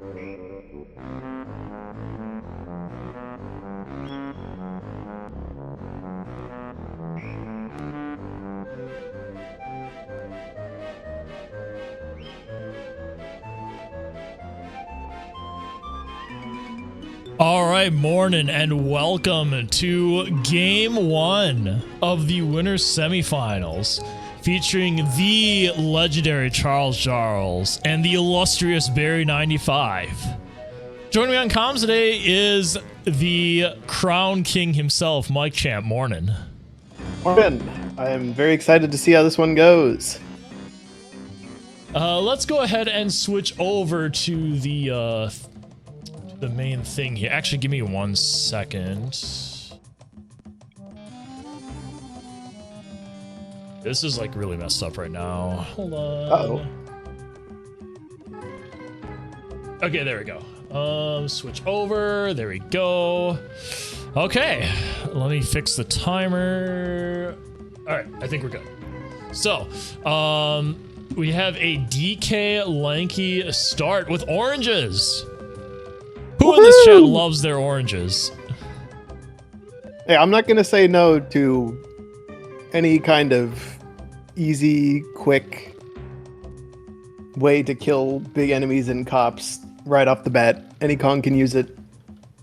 All right, morning, and welcome to Game 1 of the Winners Semifinals, featuring the legendary charlesJarls and the illustrious Barrie95. Joining me on comms today is the Crown King himself, Mike Champ. Morning. Morning. I am very excited to see how this one goes. Let's go ahead and switch over to the main thing here. Actually, give me 1 second. This is like really messed up right now. Hold on. Uh-oh. Okay, there we go. Switch over. There we go. Okay, let me fix the timer. All right, I think we're good. So, we have a DK Lanky start with oranges. Who in this chat loves their oranges? Hey, I'm not going to say no to any kind of easy, quick way to kill big enemies and cops right off the bat. Any con can use it.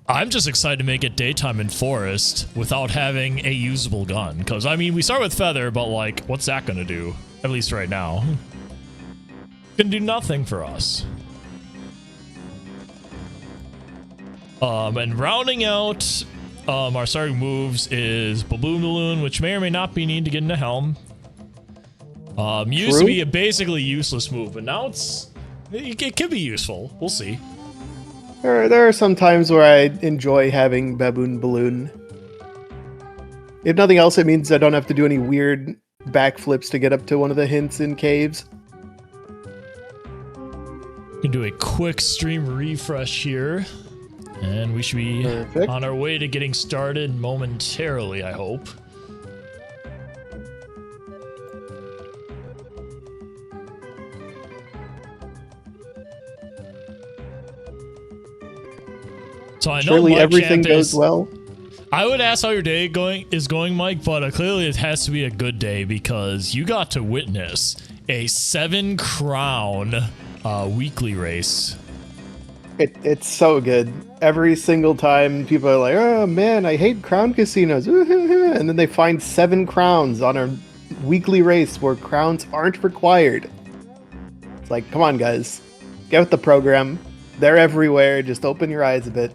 I'm just excited to make it daytime in forest without having a usable gun. Because, I mean, we start with feather, but, like, what's that going to do? At least right now. Can do nothing for us. And rounding out our starting moves is Baboon Balloon, which may or may not be needed to get into Helm. Used to be a basically useless move, but now it could be useful. We'll see. There are some times where I enjoy having Baboon Balloon. If nothing else, it means I don't have to do any weird backflips to get up to one of the hints in caves. Can do a quick stream refresh here. And we should be on our way to getting started momentarily, I hope. So I know surely everything goes well. I would ask how your day is going, Mike, but clearly it has to be a good day because you got to witness a 7-crown weekly race. It's so good. Every single time people are like, oh man, I hate crown casinos. And then they find 7 crowns on a weekly race where crowns aren't required. It's like, come on guys, get with the program. They're everywhere. Just open your eyes a bit.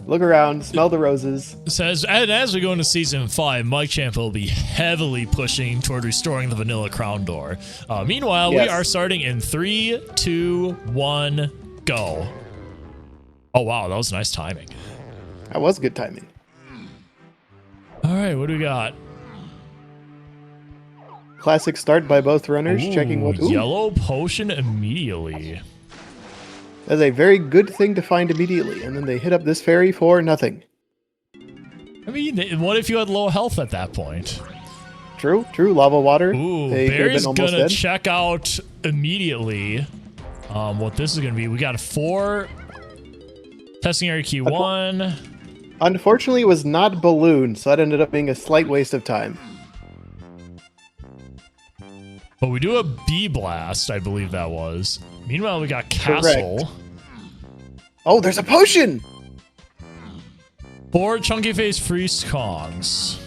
Look around, smell the roses. So as we go into Season 5, Mike Champ will be heavily pushing toward restoring the vanilla crown door. Meanwhile, we are starting in 3, 2, 1, go. Oh, wow, that was nice timing. That was good timing. All right, what do we got? Classic start by both runners. Checking what... Yellow potion immediately. That's a very good thing to find immediately, and then they hit up this fairy for nothing. I mean, what if you had low health at that point? True. Lava water. Ooh, Barry's gonna check out immediately what this is gonna be. We got a 4 testing area key 1. Unfortunately, it was not balloon, so that ended up being a slight waste of time. But we do a bee blast, I believe that was. Meanwhile, we got castle. Correct. Oh, there's a potion! 4 chunky face freeze kongs.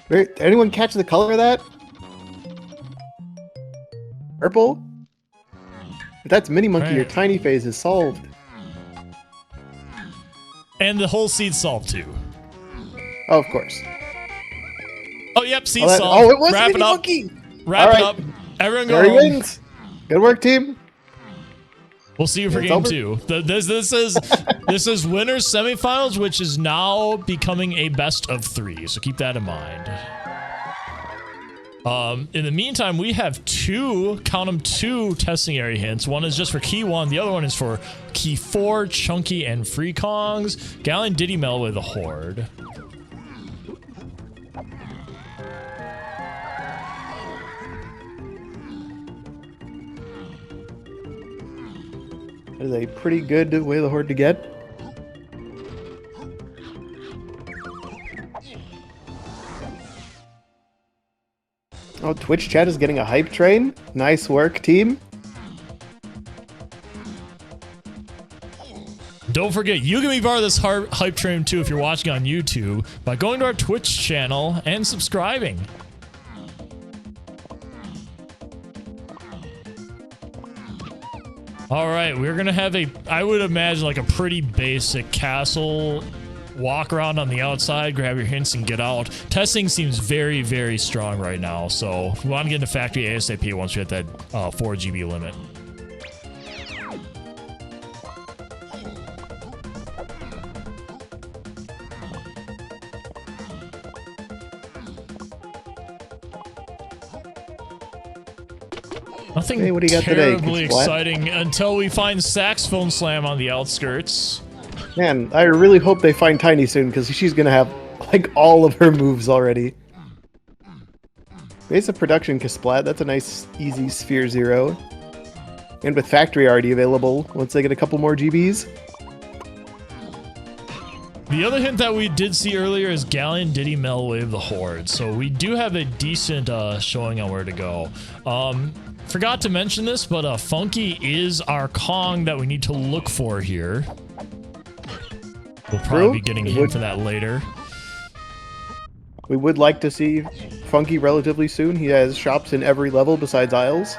Did anyone catch the color of that? Purple? If that's Mini Monkey, your tiny phase is solved. And the whole seed solved too. Oh, of course. Oh, yep, seed solved. Oh, it was Wrap Mini Monkey! Wrap it up. Everyone go home. Wins. Good work, team. We'll see you for game 2. This is winners semifinals, which is now becoming a best of 3. So keep that in mind. In the meantime, we have 2, count them, 2 testing area hints. One is just for key 1. The other one is for key 4, chunky and free kongs. Galleon Diddy Mel with a horde. That is a pretty good way of the horde to get. Oh, Twitch chat is getting a hype train. Nice work, team. Don't forget, you can be part of this hype train too if you're watching on YouTube by going to our Twitch channel and subscribing. All right, we're gonna have I would imagine like a pretty basic castle. Walk around on the outside, grab your hints, and get out. Testing seems very, very strong right now, so we want to get into factory ASAP once we hit that 4 GB limit. Nothing hey, what do you got terribly today, exciting until we find Saxophone Slam on the outskirts. Man, I really hope they find Tiny soon, because she's gonna have, like, all of her moves already. Base of Production Kasplat, that's a nice, easy Sphere 0. And with Factory already available, once they get a couple more GBs. The other hint that we did see earlier is Galleon, Diddy, Melwave, the Horde. So we do have a decent showing on where to go. Forgot to mention this, but Funky is our Kong that we need to look for here. We'll probably be getting a hint for that later. We would like to see Funky relatively soon. He has shops in every level besides Isles.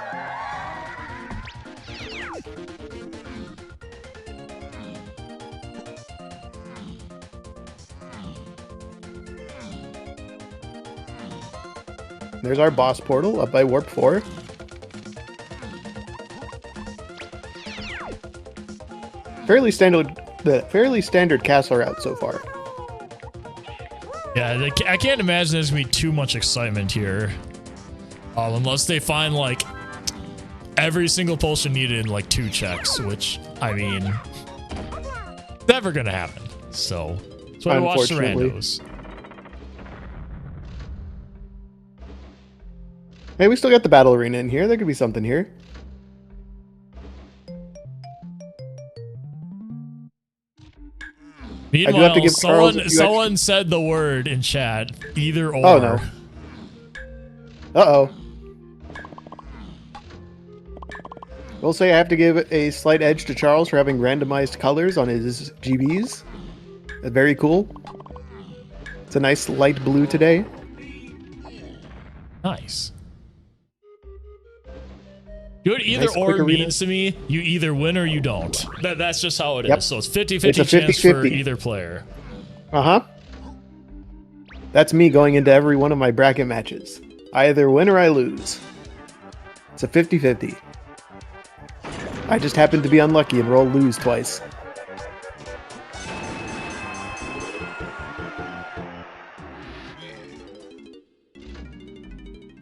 There's our boss portal up by Warp 4. Fairly standard castle route so far. Yeah, I can't imagine there's gonna be too much excitement here. Unless they find, like, every single potion needed in, like, 2 checks, which, I mean, never gonna happen. So, that's why I watch the randos. Hey, we still got the battle arena in here. There could be something here. Meanwhile, someone said the word in chat. Either or. Oh, no. Uh-oh. We'll say I have to give a slight edge to Charles for having randomized colors on his GBs. Very cool. It's a nice light blue today. Nice. Good either nice or means to me, you either win or you don't. That's just how it is. So it's 50-50 chance for either player. Uh-huh. That's me going into every one of my bracket matches. I either win or I lose. It's a 50-50. I just happened to be unlucky and roll lose twice.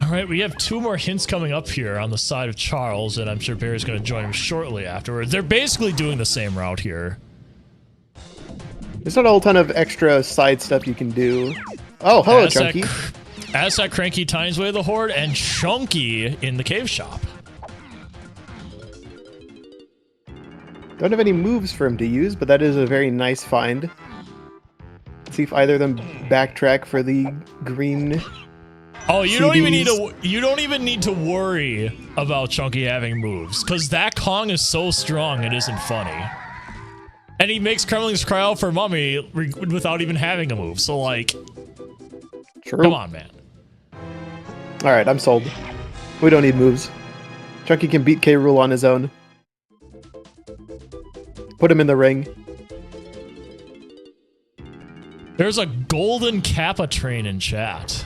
All right, we have 2 more hints coming up here on the side of Charles, and I'm sure Barry's going to join him shortly afterwards. They're basically doing the same route here. There's not a whole ton of extra side stuff you can do. Oh, hello, Chunky. Aztec Cranky Tiny's Way of the Horde, and Chunky in the cave shop. Don't have any moves for him to use, but that is a very nice find. Let's see if either of them backtrack for the green... Oh, you don't even need to worry about Chunky having moves, because that Kong is so strong it isn't funny. And he makes Kremlings cry out for mummy without even having a move. So, like, true. Come on, man. All right, I'm sold. We don't need moves. Chunky can beat K. Rool on his own. Put him in the ring. There's a golden Kappa train in chat.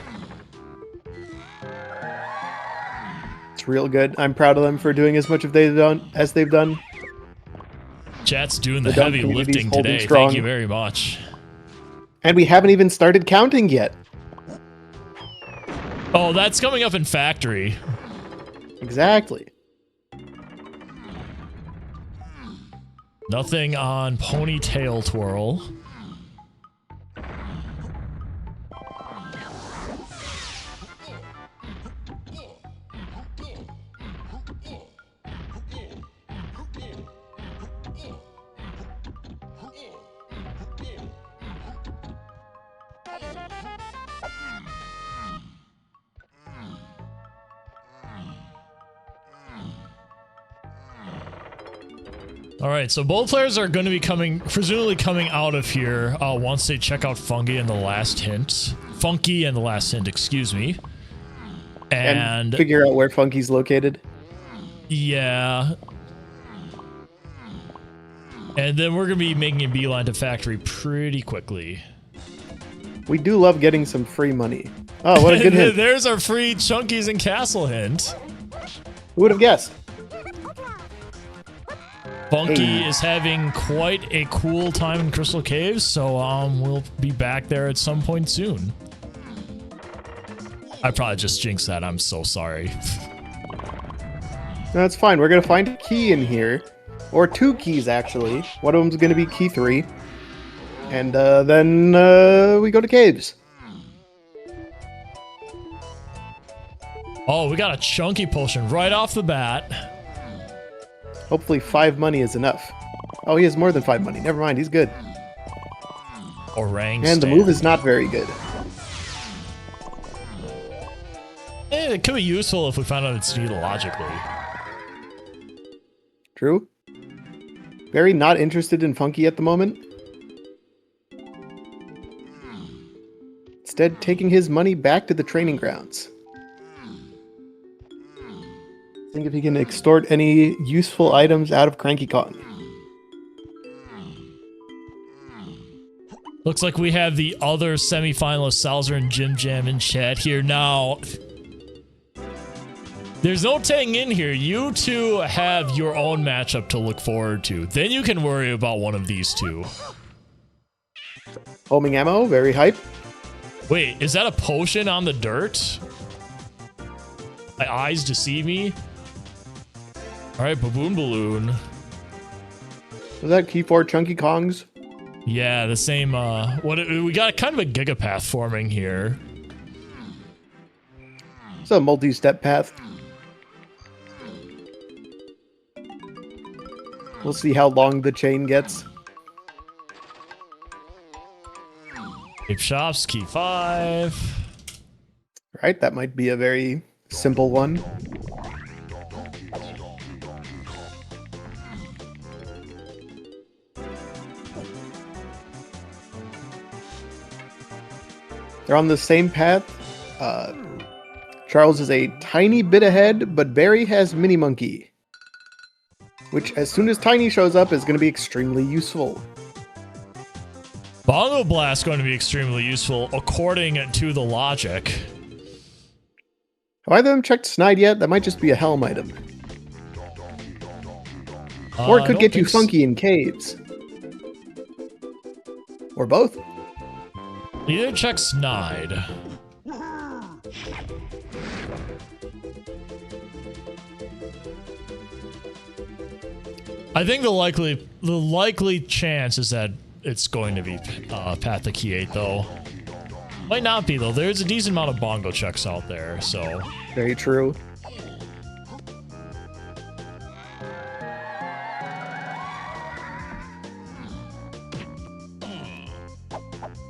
It's real good. I'm proud of them for doing as much as they've done. Chat's doing the heavy lifting today. Strong. Thank you very much. And we haven't even started counting yet. Oh, that's coming up in Factory. Exactly. Nothing on Ponytail Twirl. All right, so both players are going to be presumably coming out of here once they check out Funky and the Last Hint. Funky and the Last Hint, excuse me. And figure out where Funky's located. Yeah. And then we're going to be making a beeline to Factory pretty quickly. We do love getting some free money. Oh, what a good hint. There's our free Chunkies and Castle hint. Who would have guessed? Funky is having quite a cool time in Crystal Caves, so we'll be back there at some point soon. I probably just jinxed that. I'm so sorry. That's fine. We're going to find a key in here. Or 2 keys, actually. One of them's going to be key 3. And then we go to caves. Oh, we got a Chunky potion right off the bat. Hopefully 5 money is enough. Oh, he has more than 5 money. Never mind, he's good. Orang And the move is not very good. It could be useful if we found out it's needed logically. True. Very not interested in Funky at the moment. Instead, taking his money back to the training grounds. Think if he can extort any useful items out of Cranky Kong. Looks like we have the other semifinalist, Salzer and Jim Jam, in chat here now. There's no Tang in here. You two have your own matchup to look forward to. Then you can worry about one of these two. Homing ammo, very hype. Wait, is that a potion on the dirt? My eyes deceive me. All right, Baboon Balloon. Was that key 4 Chunky Kongs? Yeah, the same. We got kind of a gigapath forming here. It's a multi-step path. We'll see how long the chain gets. Ape Shops, key 5. Right, that might be a very simple one. They're on the same path. Charles is a tiny bit ahead, but Barry has Mini Monkey, which as soon as Tiny shows up is going to be extremely useful. Bongo Blast going to be extremely useful according to the logic. Have either of them checked Snide yet? That might just be a helm item. Or it could get you Funky in caves. Or both. Either check Snide. I think the likely chance is that it's going to be Path to Key 8, though. Might not be, though. There's a decent amount of bongo checks out there, so... Very true.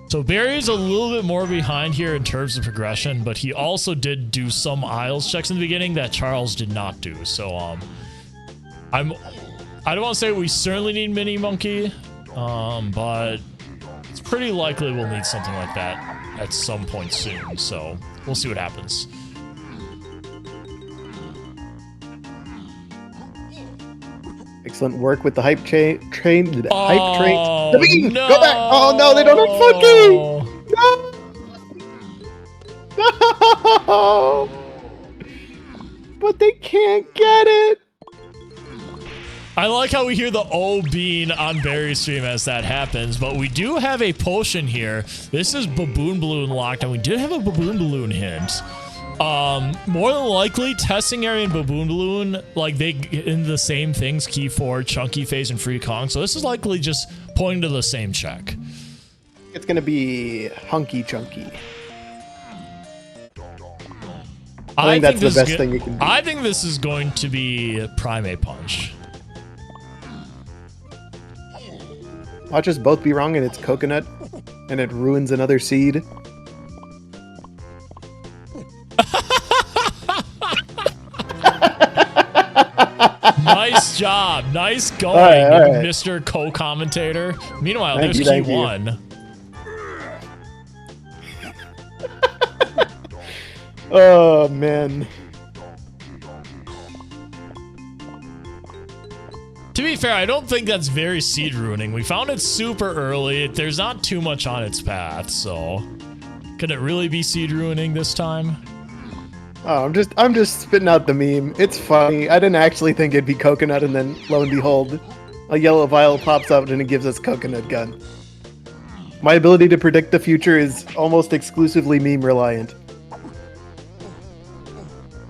So Barry's a little bit more behind here in terms of progression, but he also did do some Isles checks in the beginning that Charles did not do. So I don't want to say we certainly need Mini Monkey, but it's pretty likely we'll need something like that at some point soon. So we'll see what happens. Excellent work with the hype train. Hype train. Oh, The bean! no. Go back! Oh no, they don't have Funky! No! No! But they can't get it! I like how we hear the O bean on Barry's stream as that happens, but we do have a potion here. This is Baboon Balloon locked, and we did have a Baboon Balloon hint. More than likely, Testing Area and Baboon Balloon, like, they in the same things, Key 4, Chunky Phase, and Free Kong, so this is likely just pointing to the same check. It's gonna be Hunky Chunky. I think that's the best thing you can do. I think this is going to be Primate Punch. Watch us both be wrong and it's coconut, and it ruins another seed. Nice job. Nice going, all right. Mr. Co-commentator. Meanwhile, Thank there's you, key thank you. 1. Oh, man. To be fair, I don't think that's very seed ruining. We found it super early. There's not too much on its path, so could it really be seed ruining this time? Oh, I'm just spitting out the meme. It's funny. I didn't actually think it'd be coconut, and then lo and behold, a yellow vial pops up and it gives us coconut gun. My ability to predict the future is almost exclusively meme reliant.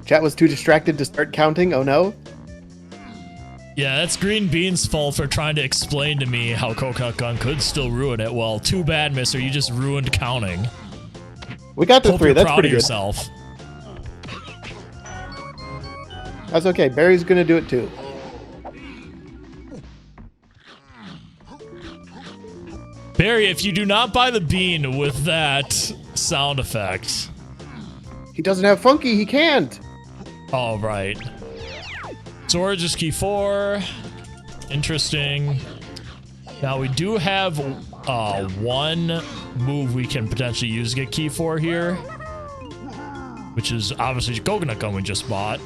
Chat was too distracted to start counting. Oh no. Yeah, that's Green Bean's fault for trying to explain to me how coconut gun could still ruin it. Well, too bad, mister. You just ruined counting. We got to Hope 3. you're That's proud pretty of good. yourself. That's okay. Barry's gonna do it too. Barry, if you do not buy the bean with that sound effect. He doesn't have funky. He can't. All right. Storage is key 4. Interesting. Now we do have one move we can potentially use to get key 4 here, which is obviously the coconut gun we just bought.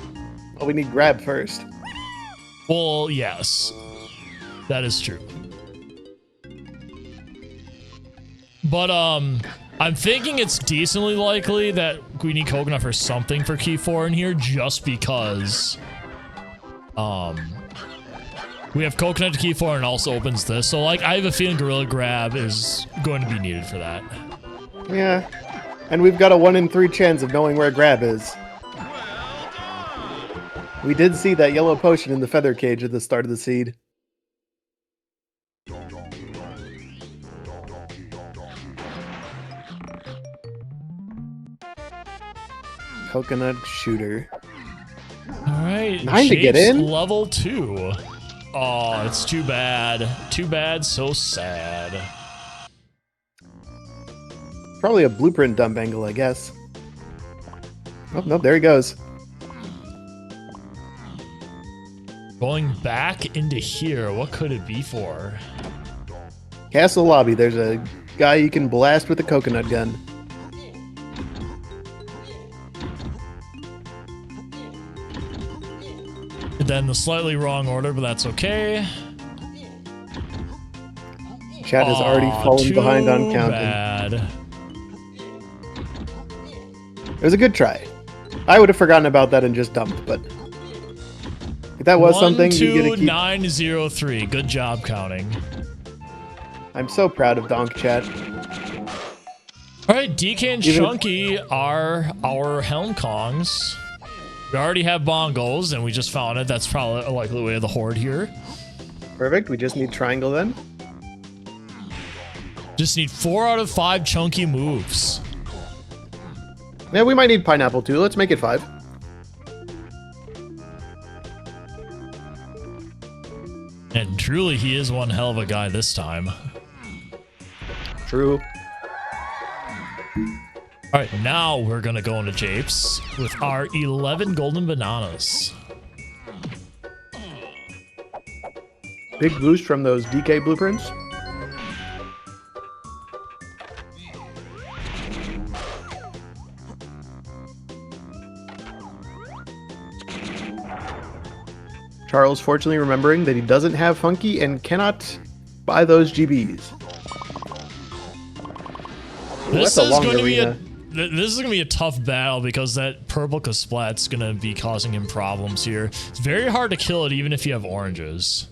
Well, we need grab first. Well, yes, that is true. But I'm thinking it's decently likely that we need coconut for something for key 4 in here, just because we have coconut to key 4 and it also opens this. So like I have a feeling Gorilla Grab is going to be needed for that. Yeah. And we've got a 1 in 3 chance of knowing where grab is. We did see that yellow potion in the feather cage at the start of the seed. Coconut shooter. All right, 9 to get Japes in? level 2. Oh, it's too bad. Too bad, so sad. Probably a blueprint dump angle, I guess. Oh, no, there he goes. Going back into here, what could it be for? Castle lobby, there's a guy you can blast with a coconut gun. Then the slightly wrong order, but that's okay. Chat has already fallen behind on counting. Bad. It was a good try. I would have forgotten about that and just dumped, but if that was something, you get to keep. 12903. Good job counting. I'm so proud of Donk Chat. All right, DK and Chunky are our Helm Kongs. We already have bongos, and we just found it. That's probably a likely way of the horde here. Perfect. We just need triangle then. Just need 4 out of 5 chunky moves. Yeah, we might need pineapple too. Let's make it 5. And truly, he is one hell of a guy this time. True. All right, now we're gonna go into Japes with our 11 golden bananas. Big boost from those DK blueprints. Charles fortunately remembering that he doesn't have funky and cannot buy those GBs. This That's a is long going to be arena. this is going to be a tough battle because that purple Kasplat's going to be causing him problems here. It's very hard to kill it even if you have oranges.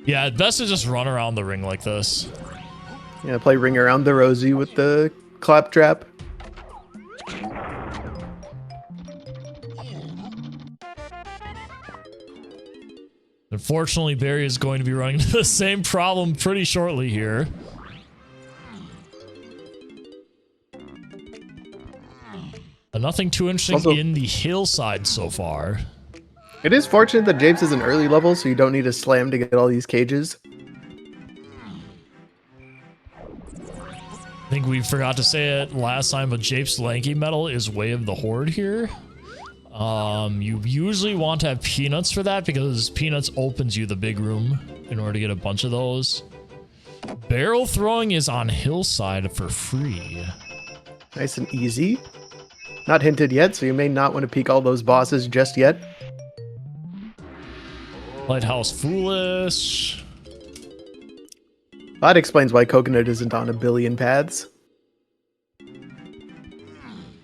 Yeah, it's best to just run around the ring like this. Yeah, play ring around the rosy with the claptrap. Unfortunately, Barry is going to be running into the same problem pretty shortly here. Nothing too interesting Also, in the hillside so far. it is fortunate that Japes is an early level, so you don't need a slam to get all these cages. I think we forgot to say it last time, but Japes' Lanky medal is Way of the Horde here. You usually want to have peanuts for that because peanuts opens you the big room in order to get a bunch of those. Barrel throwing is on hillside for free. Nice and easy. Not hinted yet, so you may not want to peek all those bosses just yet. Lighthouse Foolish. That explains why Coconut isn't on a billion paths.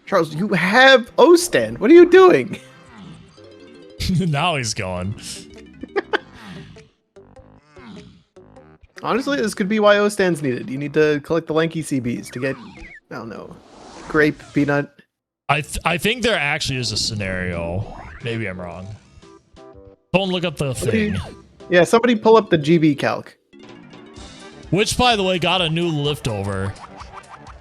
Charles, you have O-stand. What are you doing? Now he's gone. Honestly, this could be why O-stand's needed. You need to collect the Lanky CBs to get, I don't know, grape, peanut. I think there actually is a scenario. Maybe I'm wrong. Don't look up the thing. Yeah, somebody pull up the GB calc. Which, by the way, got a new liftover.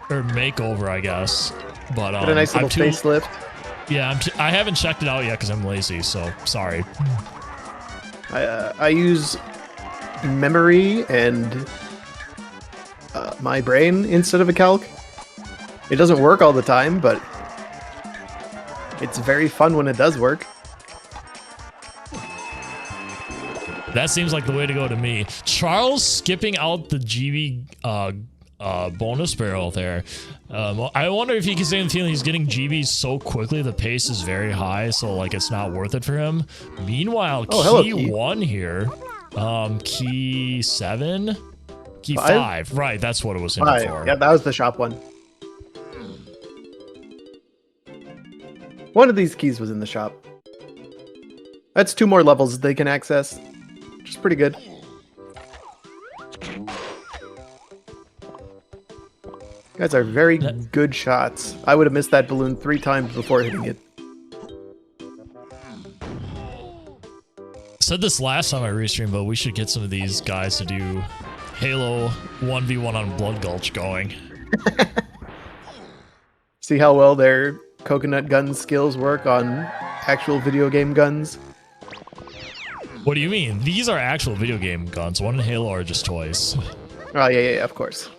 Or makeover, I guess. But Got a nice little facelift. Yeah, I haven't checked it out yet because I'm lazy, so sorry. I use memory and my brain instead of a calc. It doesn't work all the time, but it's very fun when it does work. That seems like the way to go to me. Charles skipping out the GB bonus barrel there. I wonder if he can say the feeling he's getting GBs so quickly the pace is very high, so like it's not worth it for him. Meanwhile, key 1 here. Key 7? Key 5. Right, that's what it was in for. Yeah, that was the shop one. One of these keys was in the shop. That's 2 more levels they can access, which is pretty good. Guys are very good shots. I would have missed that balloon 3 times before hitting it. Said this last time I restreamed, but we should get some of these guys to do Halo 1v1 on Blood Gulch going. See how well their coconut gun skills work on actual video game guns? What do you mean? These are actual video game guns. One in Halo are just toys. Oh, yeah, of course.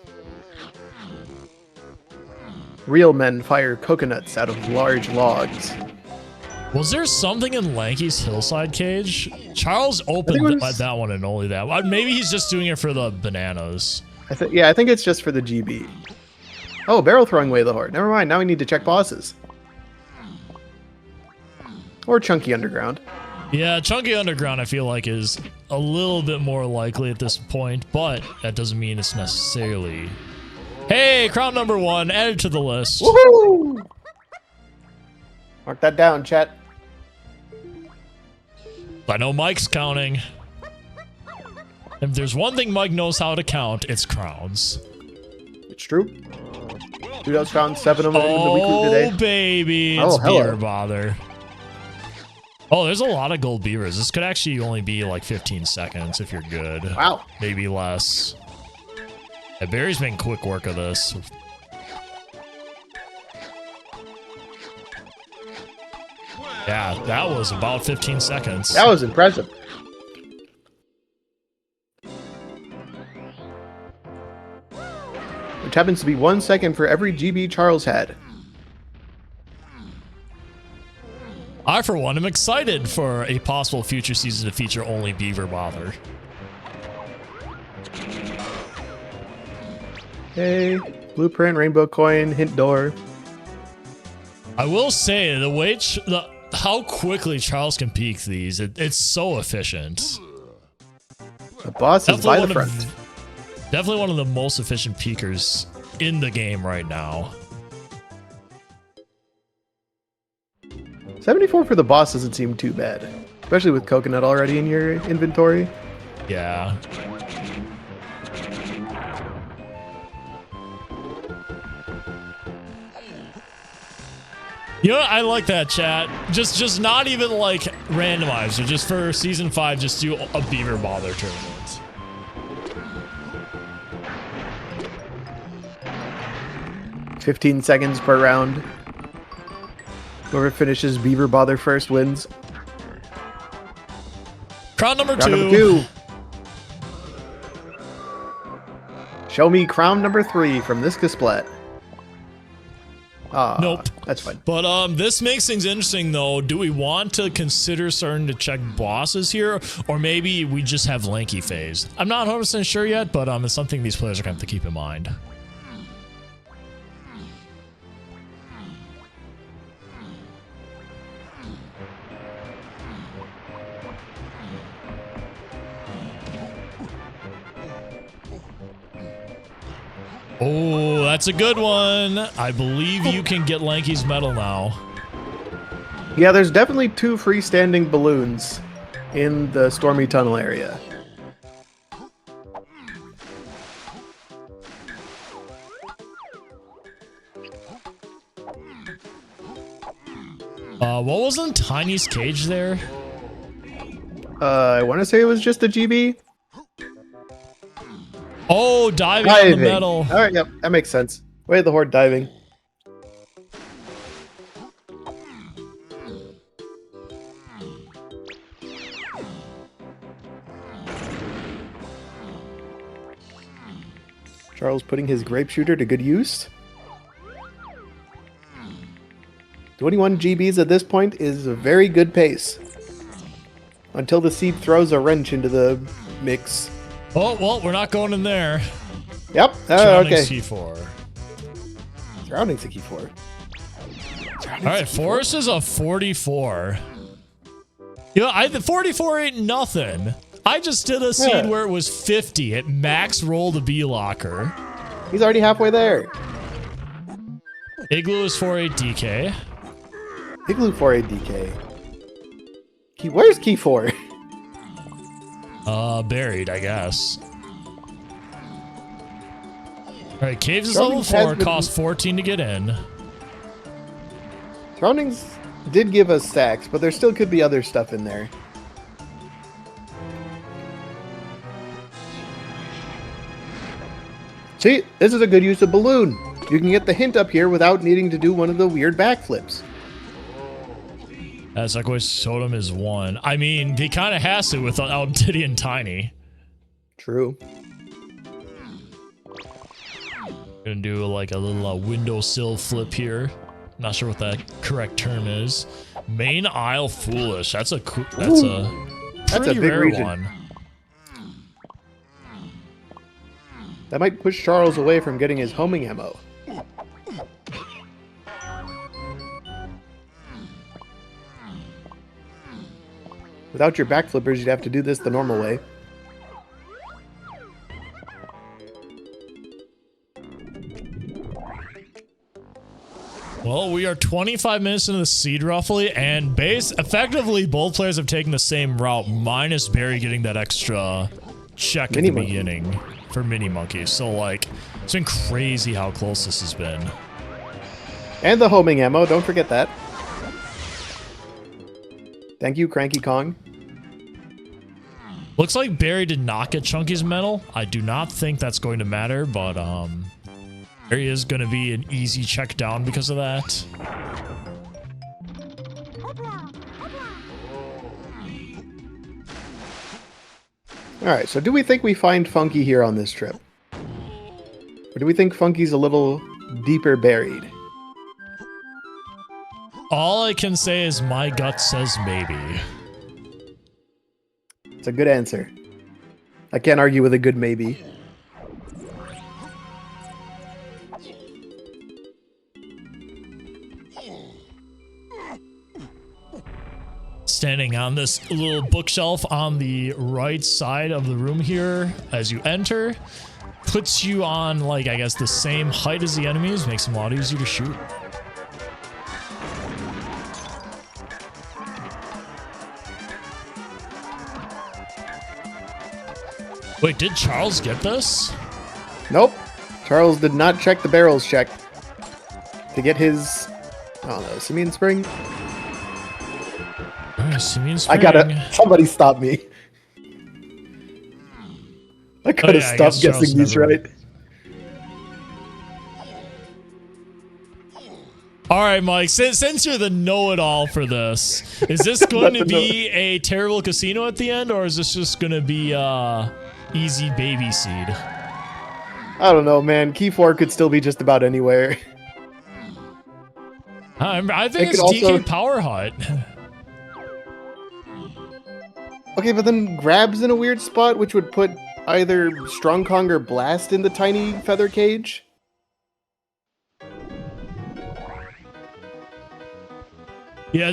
Real men fire coconuts out of large logs. Was there something in Lanky's hillside cage? Charles opened that one and only that one. Maybe he's just doing it for the bananas. I think it's just for the GB. Oh, barrel throwing away the horde. Never mind, now we need to check bosses. Or Chunky Underground. Yeah, Chunky Underground I feel like is a little bit more likely at this point, but that doesn't mean it's necessarily... Hey, crown number 1, added to the list. Woohoo! Mark that down, chat. I know Mike's counting. If there's one thing Mike knows how to count, it's crowns. It's true. Dude, I found 7 of them in the weekly today. Oh, baby. It's Beaver Bother. Oh, there's a lot of gold beavers. This could actually only be like 15 seconds if you're good. Wow. Maybe less. Yeah, Barry's making quick work of this. Yeah, that was about 15 seconds. That was impressive. Which happens to be 1 second for every GB Charles had. I, for one, am excited for a possible future season to feature only Beaver Bother. Hey, blueprint, rainbow coin, hint door. I will say the way how quickly Charles can peek these, it's so efficient. The boss is by the front. Definitely one of the most efficient peekers in the game right now. 74 for the boss doesn't seem too bad, especially with coconut already in your inventory. Yeah. You know what? I like that, chat. Just not even like randomizer. Just for season 5, just do a Beaver Bother tournament. $15 seconds per round. Whoever finishes Beaver Bother first wins. Crown number Crown 2. Number 2. Show me crown number 3 from this Splat. Nope. That's fine. But this makes things interesting though. Do we want to consider starting to check bosses here, or maybe we just have Lanky phase? I'm not 100% sure yet, but it's something these players are going to have to keep in mind. Oh, that's a good one. I believe you can get Lanky's medal now. Yeah, there's definitely 2 freestanding balloons in the Stormy Tunnel area. What wasn't Tiny's cage there? I want to say it was just a GB. Oh, diving on the metal. All right, yep, that makes sense. Way of the Horde diving. Charles putting his grape shooter to good use. 21 GBs at this point is a very good pace. Until the seed throws a wrench into the mix. Oh, well, we're not going in there. Yep. Surrounding's Okay. T4. Surrounding's a key 4. All right, Forest is a 44. You know, the 44 ain't nothing. I just did a seed where it was 50 at max roll to B locker. He's already halfway there. Igloo is 48 DK. Igloo 4A DK. Where's key 4? Buried, I guess. All right, Caves is level Surroundings 4, has cost 14 to get in. Surroundings did give us stacks, but there still could be other stuff in there. See, this is a good use of balloon. You can get the hint up here without needing to do one of the weird backflips. Shockwave Totem is 1. I mean, he kind of has to without Diddy and Tiny. True. Gonna do like a little windowsill flip here. Not sure what that correct term is. Main aisle foolish. That's a pretty big rare region. one. That might push Charles away from getting his homing ammo. Without your backflippers, you'd have to do this the normal way. Well, we are 25 minutes into the seed roughly, and effectively both players have taken the same route, minus Barry getting that extra check at the beginning for Mini Monkey. So like, it's been crazy how close this has been. And the homing ammo, don't forget that. Thank you, Cranky Kong. Looks like Barry did not get Chunky's medal. I do not think that's going to matter, but Barry is going to be an easy check down because of that. Alright, so do we think we find Funky here on this trip? Or do we think Funky's a little deeper buried? All I can say is my gut says maybe. It's a good answer. I can't argue with a good maybe. Standing on this little bookshelf on the right side of the room here as you enter puts you on, like, I guess the same height as the enemies, makes them a lot easier to shoot. Wait, did Charles get this? Nope. Charles did not check the barrels check to get his, I don't know, Simeon Spring? Simeon Spring. I gotta, somebody stop me. I gotta stop guessing these right. All right, Mike, since you're the know-it-all for this, is this going to be a terrible casino at the end, or is this just going to be easy baby seed? I don't know, man. Key 4 could still be just about anywhere. I think It it's could DK also- Power Hut. Okay, but then Grab's in a weird spot, which would put either Strong Kong or Blast in the tiny feather cage. Yeah,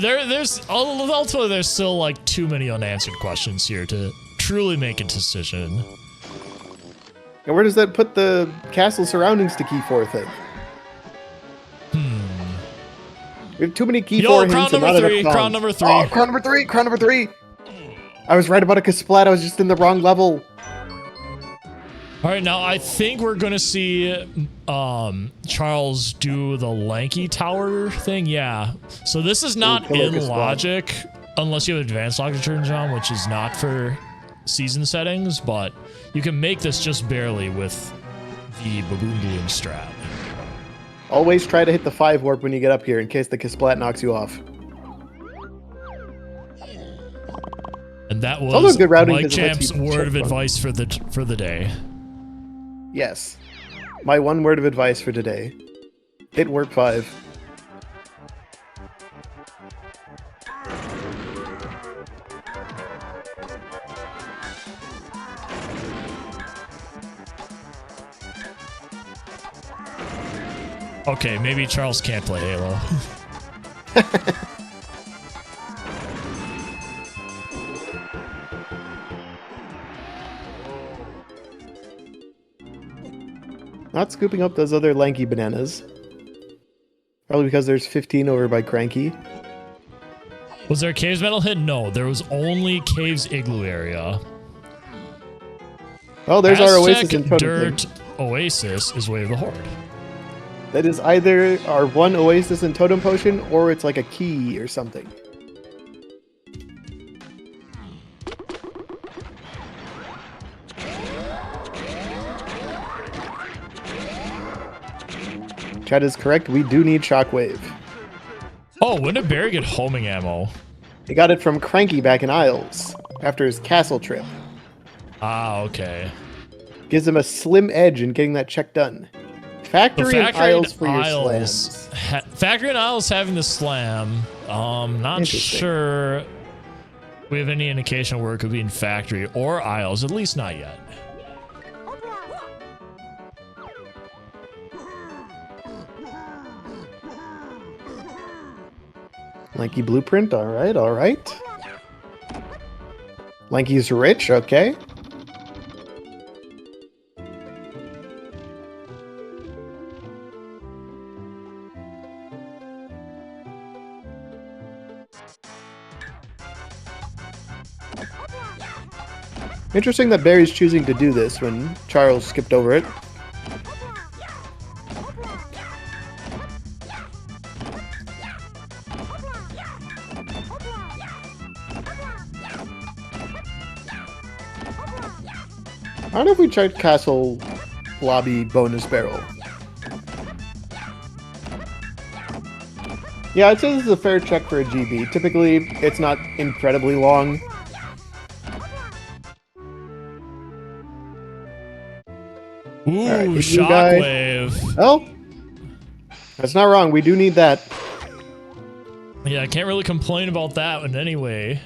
ultimately there's still like too many unanswered questions here to truly make a decision. And where does that put the castle surroundings to key 4 thing? We have too many key 4 hints crown and not number enough 3, songs. crown number 3. Oh, crown number 3, crown number 3! I was right about a Kasplat, I was just in the wrong level. All right, now I think we're gonna see Charles do the Lanky Tower thing. Yeah. So this is not killer in Kasplat. logic unless you have advanced logic turns on, which is not for season settings, but you can make this just barely with the Baboon Balloon strat. Always try to hit the 5 warp when you get up here in case the Kasplat knocks you off. And that also was good routing Mike 'cause it lets Champ's you word check of one. advice for the day. Yes. My one word of advice for today. Hit warp 5. Okay, maybe Charles can't play Halo. Not scooping up those other lanky bananas. Probably because there's 15 over by Cranky. Was there a Caves Metal hit? No, there was only Caves Igloo area. Oh, there's our Oasis Aztec and Totem Dirt thing. Oasis is Way of the Horde. That is either our one Oasis and Totem Potion, or it's like a key or something. Chad is correct, we do need Shockwave. Oh, when did Barry get homing ammo? He got it from Cranky back in Isles, after his castle trip. Ah, okay. Gives him a slim edge in getting that check done. Factory and Isles for your slams. Factory and Isles having the slam. Not Interesting. sure we have any indication where it could be in Factory or Isles, at least not yet. Lanky Blueprint, alright, alright. Lanky's rich, okay. Interesting that Barry's choosing to do this when Charles skipped over it. I don't know if we tried Castle Lobby Bonus Barrel. Yeah, I'd say this is a fair check for a GB. Typically, it's not incredibly long. Ooh, Alright, Igloo guy. Shockwave. Oh, that's not wrong. We do need that. Yeah, I can't really complain about that one anyway.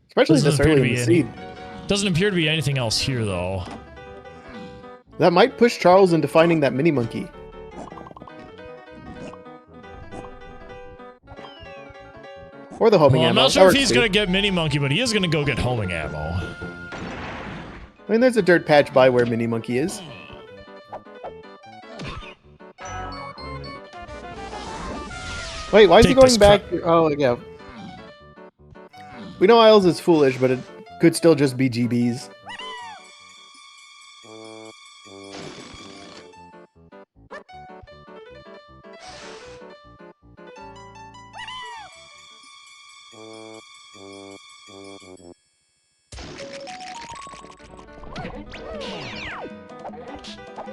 Especially Doesn't this appear early to in be the seed. Doesn't appear to be anything else here, though. That might push Charles into finding that mini monkey. Or the homing Well, I'm ammo. not That sure if works he's too. going to get Mini Monkey, but he is going to go get homing ammo. I mean, there's a dirt patch by where Mini Monkey is. Wait, why is he Take this going back? Oh, yeah. We know Isles is foolish, but it could still just be GBs.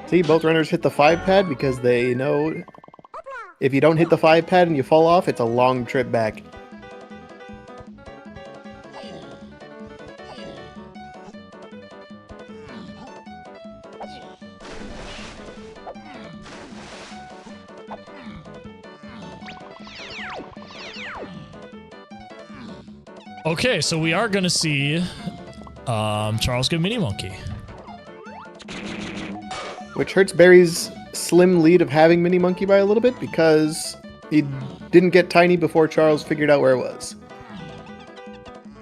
See, both runners hit the 5 pad because they know if you don't hit the 5 pad and you fall off, it's a long trip back. Okay, so we are gonna see Charles get Mini Monkey. Which hurts Barry's slim lead of having Mini Monkey by a little bit because he didn't get Tiny before Charles figured out where it was.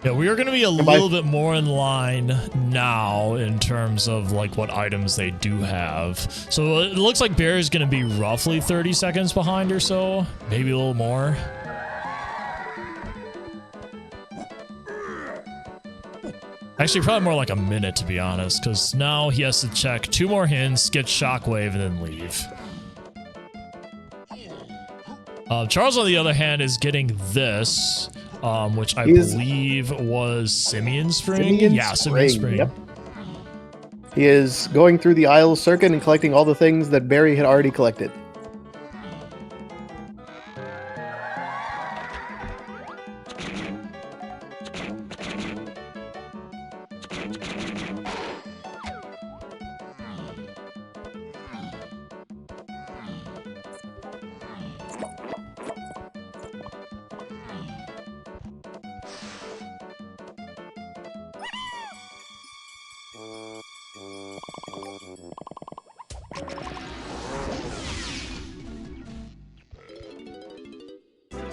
Yeah, we are going to be a little bit more in line now in terms of like what items they do have. So it looks like Barry's going to be roughly 30 seconds behind or so, maybe a little more. Actually, probably more like a minute, to be honest, because now he has to check 2 more hints, get Shockwave, and then leave. Charles, on the other hand, is getting this, which I believe was Simian Spring. Simian Spring. Yep. He is going through the Isle Circuit and collecting all the things that Barry had already collected.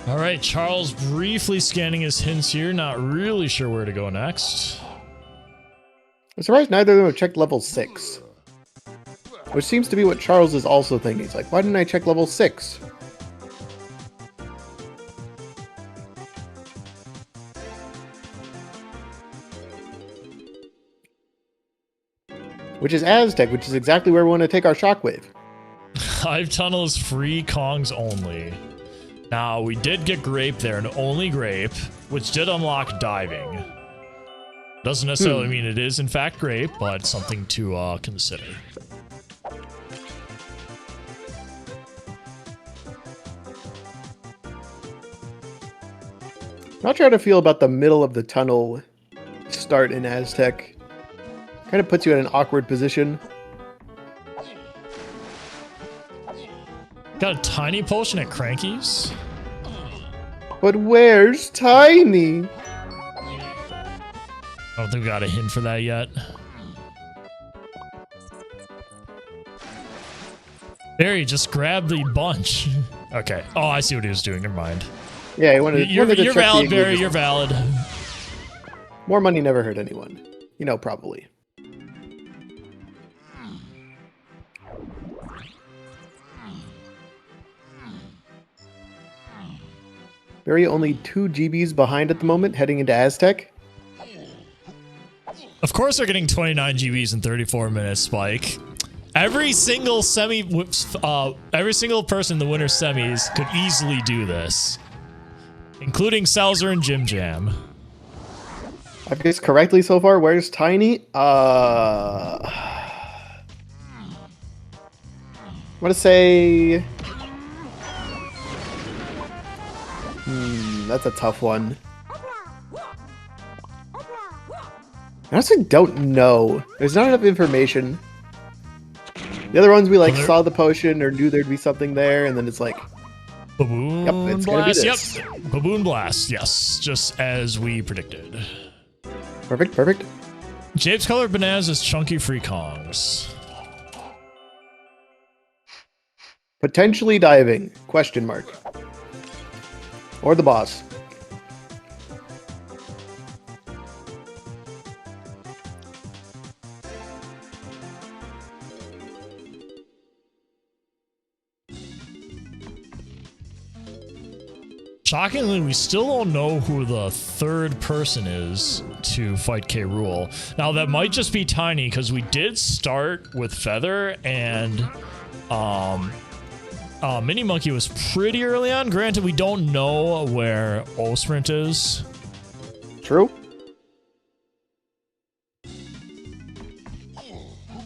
All right, Charles briefly scanning his hints here, not really sure where to go next. I'm surprised neither of them have checked level 6. Which seems to be what Charles is also thinking. He's like, why didn't I check level 6? Which is Aztec, which is exactly where we want to take our Shockwave. Hive Tunnel is free Kongs only. Now, we did get Grape there, and only Grape, which did unlock Diving. Doesn't necessarily mean it is, in fact, Grape, but something to consider. Not sure how to feel about the middle of the tunnel start in Aztec. Kind of puts you in an awkward position. Got a tiny potion at Cranky's. But where's Tiny? I don't think we got a hint for that yet. Barry, just grab the bunch. Okay. Oh, I see what he was doing. Never mind. Yeah, he wanted, you're wanted to check valid, Barry. You're valid. More money never hurt anyone. You know, probably. Barry only 2 GBs behind at the moment, heading into Aztec. Of course they're getting 29 GBs in 34 minutes, Spike. Every single person in the winter semis could easily do this. Including Salzer and Jim Jam. I've guessed correctly so far. Where's Tiny? I want to say... that's a tough one. I honestly don't know. There's not enough information. The other ones we like saw the potion or knew there'd be something there, and then it's like, Baboon yep, it's Blast. gonna be this. Yep, Baboon Blast. Yes, just as we predicted. Perfect, perfect. Japes colored bananas is chunky free Kongs. Potentially diving? Question mark. Or the boss. Shockingly, we still don't know who the third person is to fight K. Rool. Now, that might just be Tiny, because we did start with Feather, and Mini Monkey was pretty early on. Granted, we don't know where O-Sprint is. True.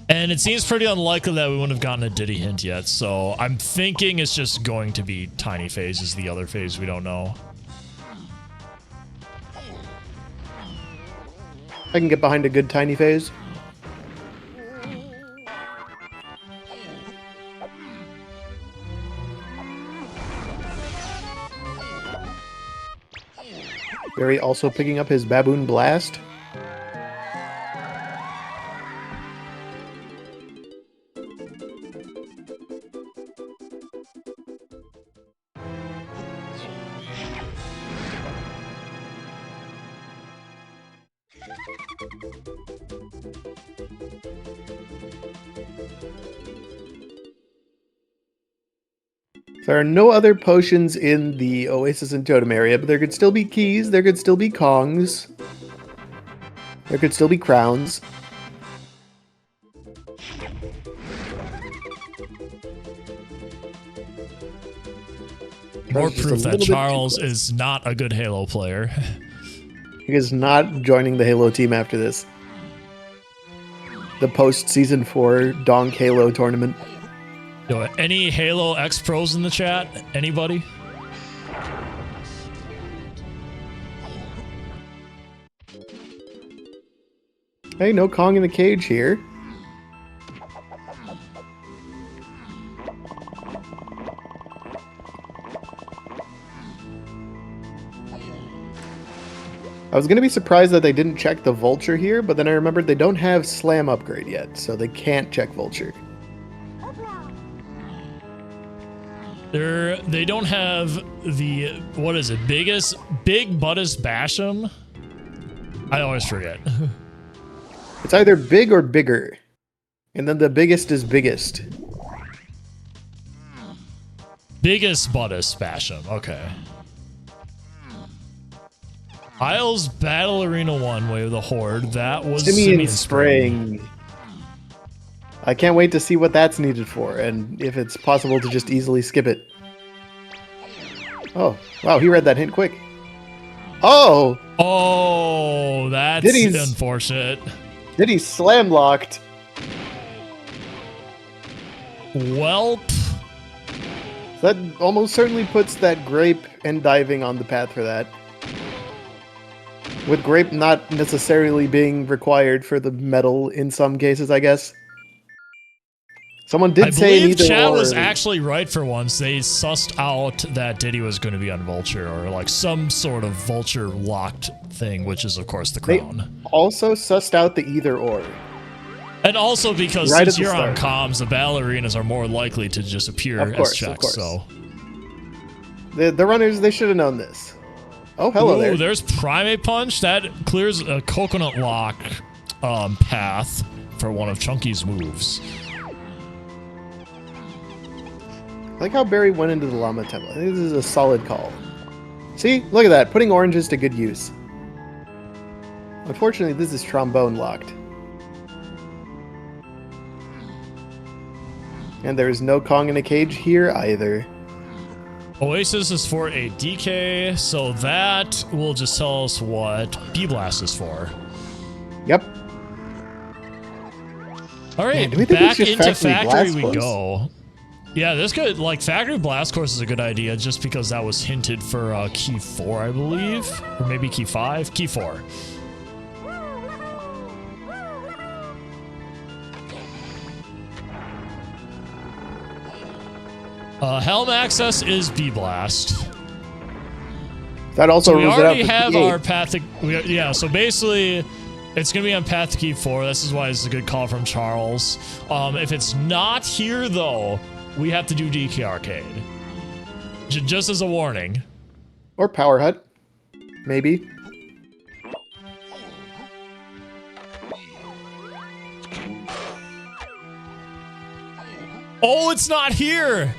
And it seems pretty unlikely that we wouldn't have gotten a Diddy hint yet, so I'm thinking it's just going to be Tiny Phase is the other phase we don't know. I can get behind a good Tiny phase. Barry also picking up his Baboon Blast. There are no other potions in the Oasis and Totem area, but there could still be keys, there could still be Kongs, there could still be crowns. More proof that Charles is not a good Halo player. He is not joining the Halo team after this. The post-Season 4 Donk Halo tournament. Yo, any Halo X-Pros in the chat? Anybody? Hey, no Kong in the cage here. I was going to be surprised that they didn't check the Vulture here, but then I remembered they don't have Slam upgrade yet, so they can't check Vulture. They don't have the, what is it, Big Buttest Basham? I always forget. It's either big or bigger. And then the biggest is biggest. Biggest Buttest Basham, okay. Isles Battle Arena 1 Way of the Horde, that was Simeon Spraying. I can't wait to see what that's needed for, and if it's possible to just easily skip it. Oh, wow, he read that hint quick. Oh! Oh, that's unfortunate. Diddy slam locked. Welp. That almost certainly puts that Grape and Diving on the path for that. With Grape not necessarily being required for the medal in some cases, I guess. Someone did say I believe either Chad or. was actually right for once. They sussed out that Diddy was going to be on Vulture, or like some sort of Vulture locked thing, which is of course the crown. They also sussed out the either or. And also because right since you're on comms, the ballerinas are more likely to just appear as checks. So the runners, they should have known this. Oh, hello there. There's Primate Punch. That clears a coconut lock path for one of Chunky's moves. I like how Barry went into the Llama Temple. I think this is a solid call. See? Look at that. Putting oranges to good use. Unfortunately, this is trombone locked. And there's no Kong in a cage here either. Oasis is for a DK, so that will just tell us what B-Blast is for. Yep. All right, Man, back into Factory we go. Yeah, this could, like, Factory Blast Course is a good idea just because that was hinted for Key 4, I believe. Or maybe Key 5? Key 4. Helm Access is B-Blast. That also so we rules it out already for have Key 8. our path to, yeah, so basically it's going to be on path to Key 4. This is why it's a good call from Charles. If it's not here, though, we have to do DK Arcade. Just as a warning. Or Power Hut. Maybe. Oh, it's not here!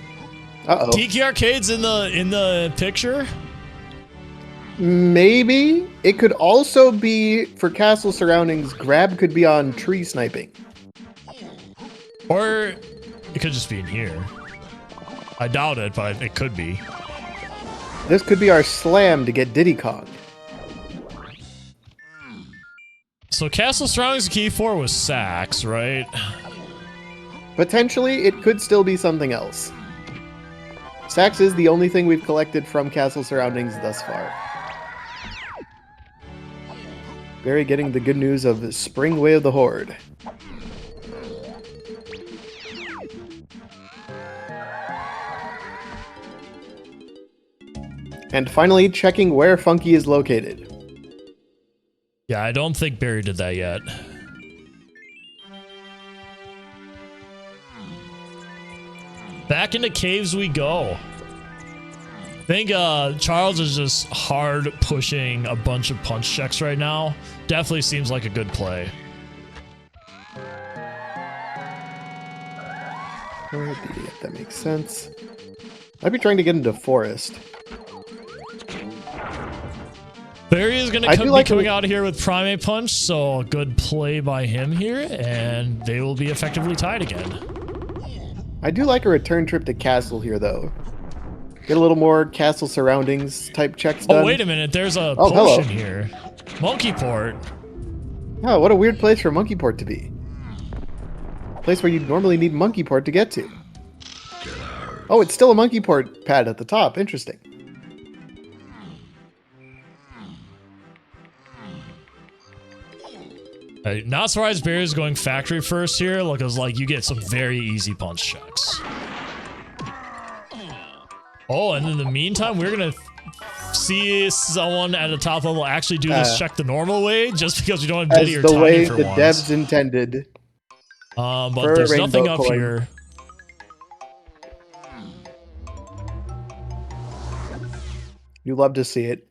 Uh-oh. DK Arcade's in the picture? Maybe. It could also be for castle surroundings. Grab could be on tree sniping. Or it could just be in here. I doubt it, but it could be. This could be our slam to get Diddy Kong. So Castle Surroundings Key 4 was Sax, right? Potentially, it could still be something else. Sax is the only thing we've collected from Castle Surroundings thus far. Barry getting the good news of Spring Way of the Horde. And finally, checking where Funky is located. Yeah, I don't think Barry did that yet. Back into caves we go. I think Charles is just hard pushing a bunch of punch checks right now. Definitely seems like a good play. If that makes sense. I'd be trying to get into forest. Barry is going to be coming out of here with Primate Punch, so a good play by him here, and they will be effectively tied again. I do like a return trip to castle here, though. Get a little more castle surroundings type checks done. Oh, wait a minute. There's a potion here. Monkey Port. Oh, what a weird place for Monkey Port to be. A place where you'd normally need Monkey Port to get to. Oh, it's still a Monkey Port pad at the top. Interesting. Not surprised Barry's going factory first here, because like you get some very easy punch checks. Oh, and in the meantime, we're gonna see someone at the top level actually do this check the normal way, just because we don't have Diddy or Tiny for once. As the way the devs intended. But there's nothing up here. You love to see it.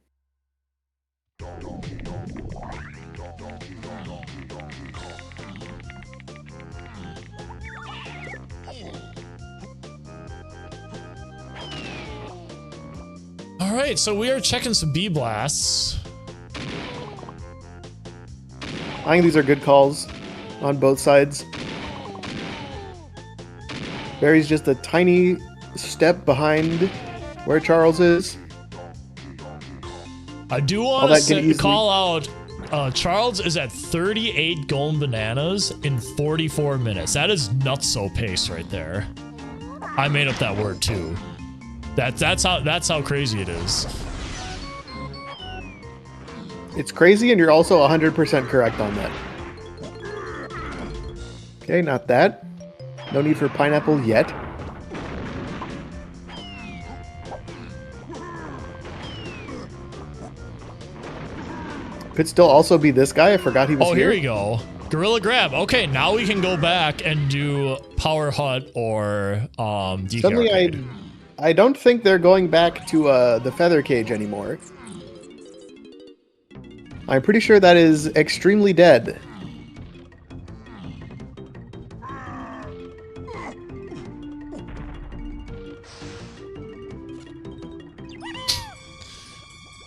All right, so we are checking some B blasts. I think these are good calls on both sides. Barry's just a tiny step behind where Charles is. I do want to call out Charles is at 38 golden bananas in 44 minutes. That is nutso pace right there. I made up that word too. That's how crazy it is. It's crazy, and you're also 100% correct on that. Okay, not that. No need for pineapple yet. Could still also be this guy. I forgot he was here. Oh, here we go. Gorilla Grab. Okay, now we can go back and do Power Hut or DK Suddenly Arcade. I don't think they're going back to the feather cage anymore. I'm pretty sure that is extremely dead.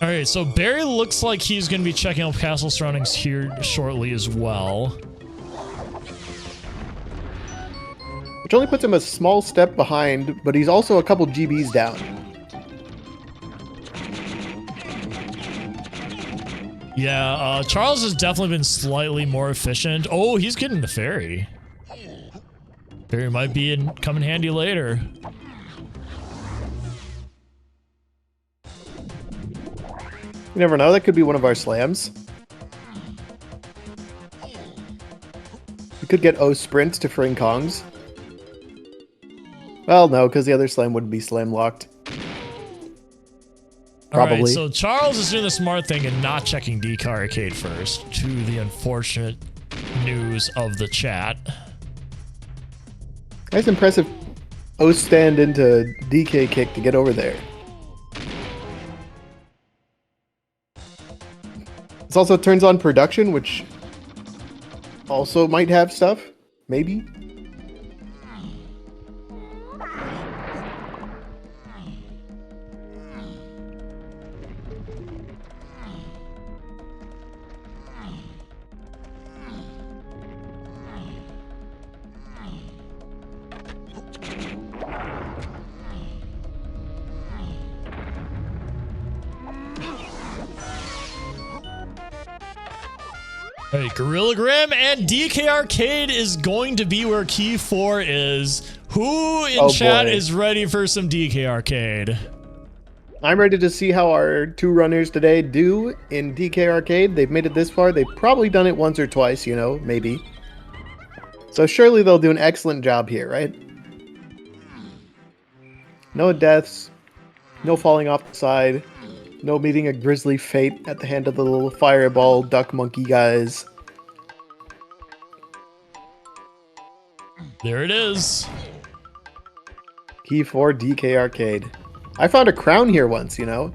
All right, so Barry looks like he's going to be checking out castle surroundings here shortly as well. Which only puts him a small step behind, but he's also a couple GBs down. Yeah, Charles has definitely been slightly more efficient. Oh, he's getting the fairy. Fairy might be come in handy later. You never know, that could be one of our slams. We could get O sprints to Fring Kongs. Well, no, because the other slam wouldn't be slam locked. Probably. All right, so Charles is doing the smart thing and not checking DK Arcade first, to the unfortunate news of the chat. Nice impressive O stand into DK kick to get over there. This also turns on production, which also might have stuff. Maybe. Hey, Gorilla Grim and DK Arcade is going to be where Key 4 is. Who in chat is ready for some DK Arcade? I'm ready to see how our two runners today do in DK Arcade. They've made it this far. They've probably done it once or twice, you know, maybe. So surely they'll do an excellent job here, right? No deaths. No falling off the side. No meeting a grisly fate at the hand of the little fireball duck monkey guys. There it is. Key 4 DK Arcade. I found a crown here once, you know?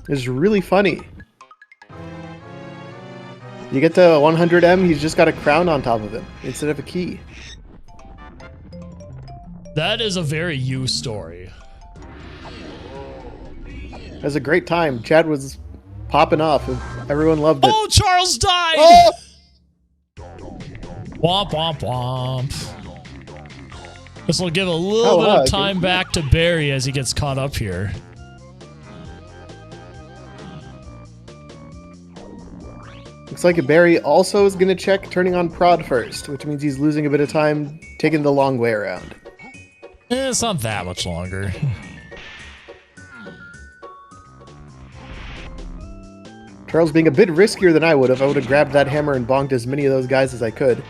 It's really funny. You get to 100M, he's just got a crown on top of him instead of a key. That is a very you story. It was a great time. Chad was popping off. Everyone loved it. Oh, Charles died! Oh! Womp, womp, womp. This will give a little bit of time back to Barry as he gets caught up here. Looks like Barry also is going to check turning on prod first, which means he's losing a bit of time taking the long way around. It's not that much longer. Charles being a bit riskier than I would have. I would have grabbed that hammer and bonked as many of those guys as I could.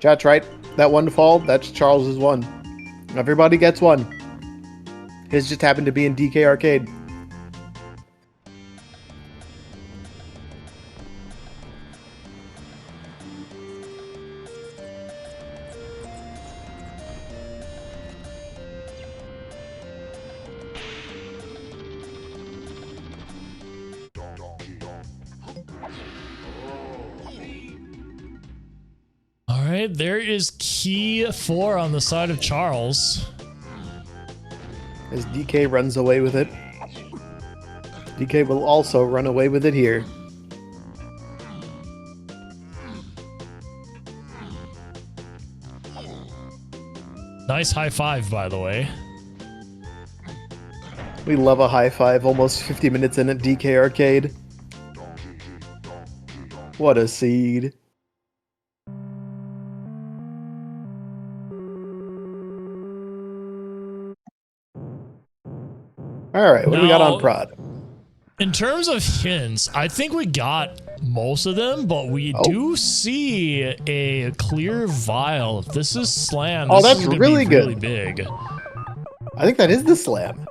Chat's right. That one fall, that's Charles's one. Everybody gets one. His just happened to be in DK Arcade. Alright, there is key 4 on the side of Charles. As DK runs away with it. DK will also run away with it here. Nice high five, by the way. We love a high five almost 50 minutes in at DK Arcade. What a seed. Alright, what do we got on prod? In terms of hints, I think we got most of them, but we do see a clear vial. If this is slam, this that's is gonna really be good. Really big. I think that is the slam.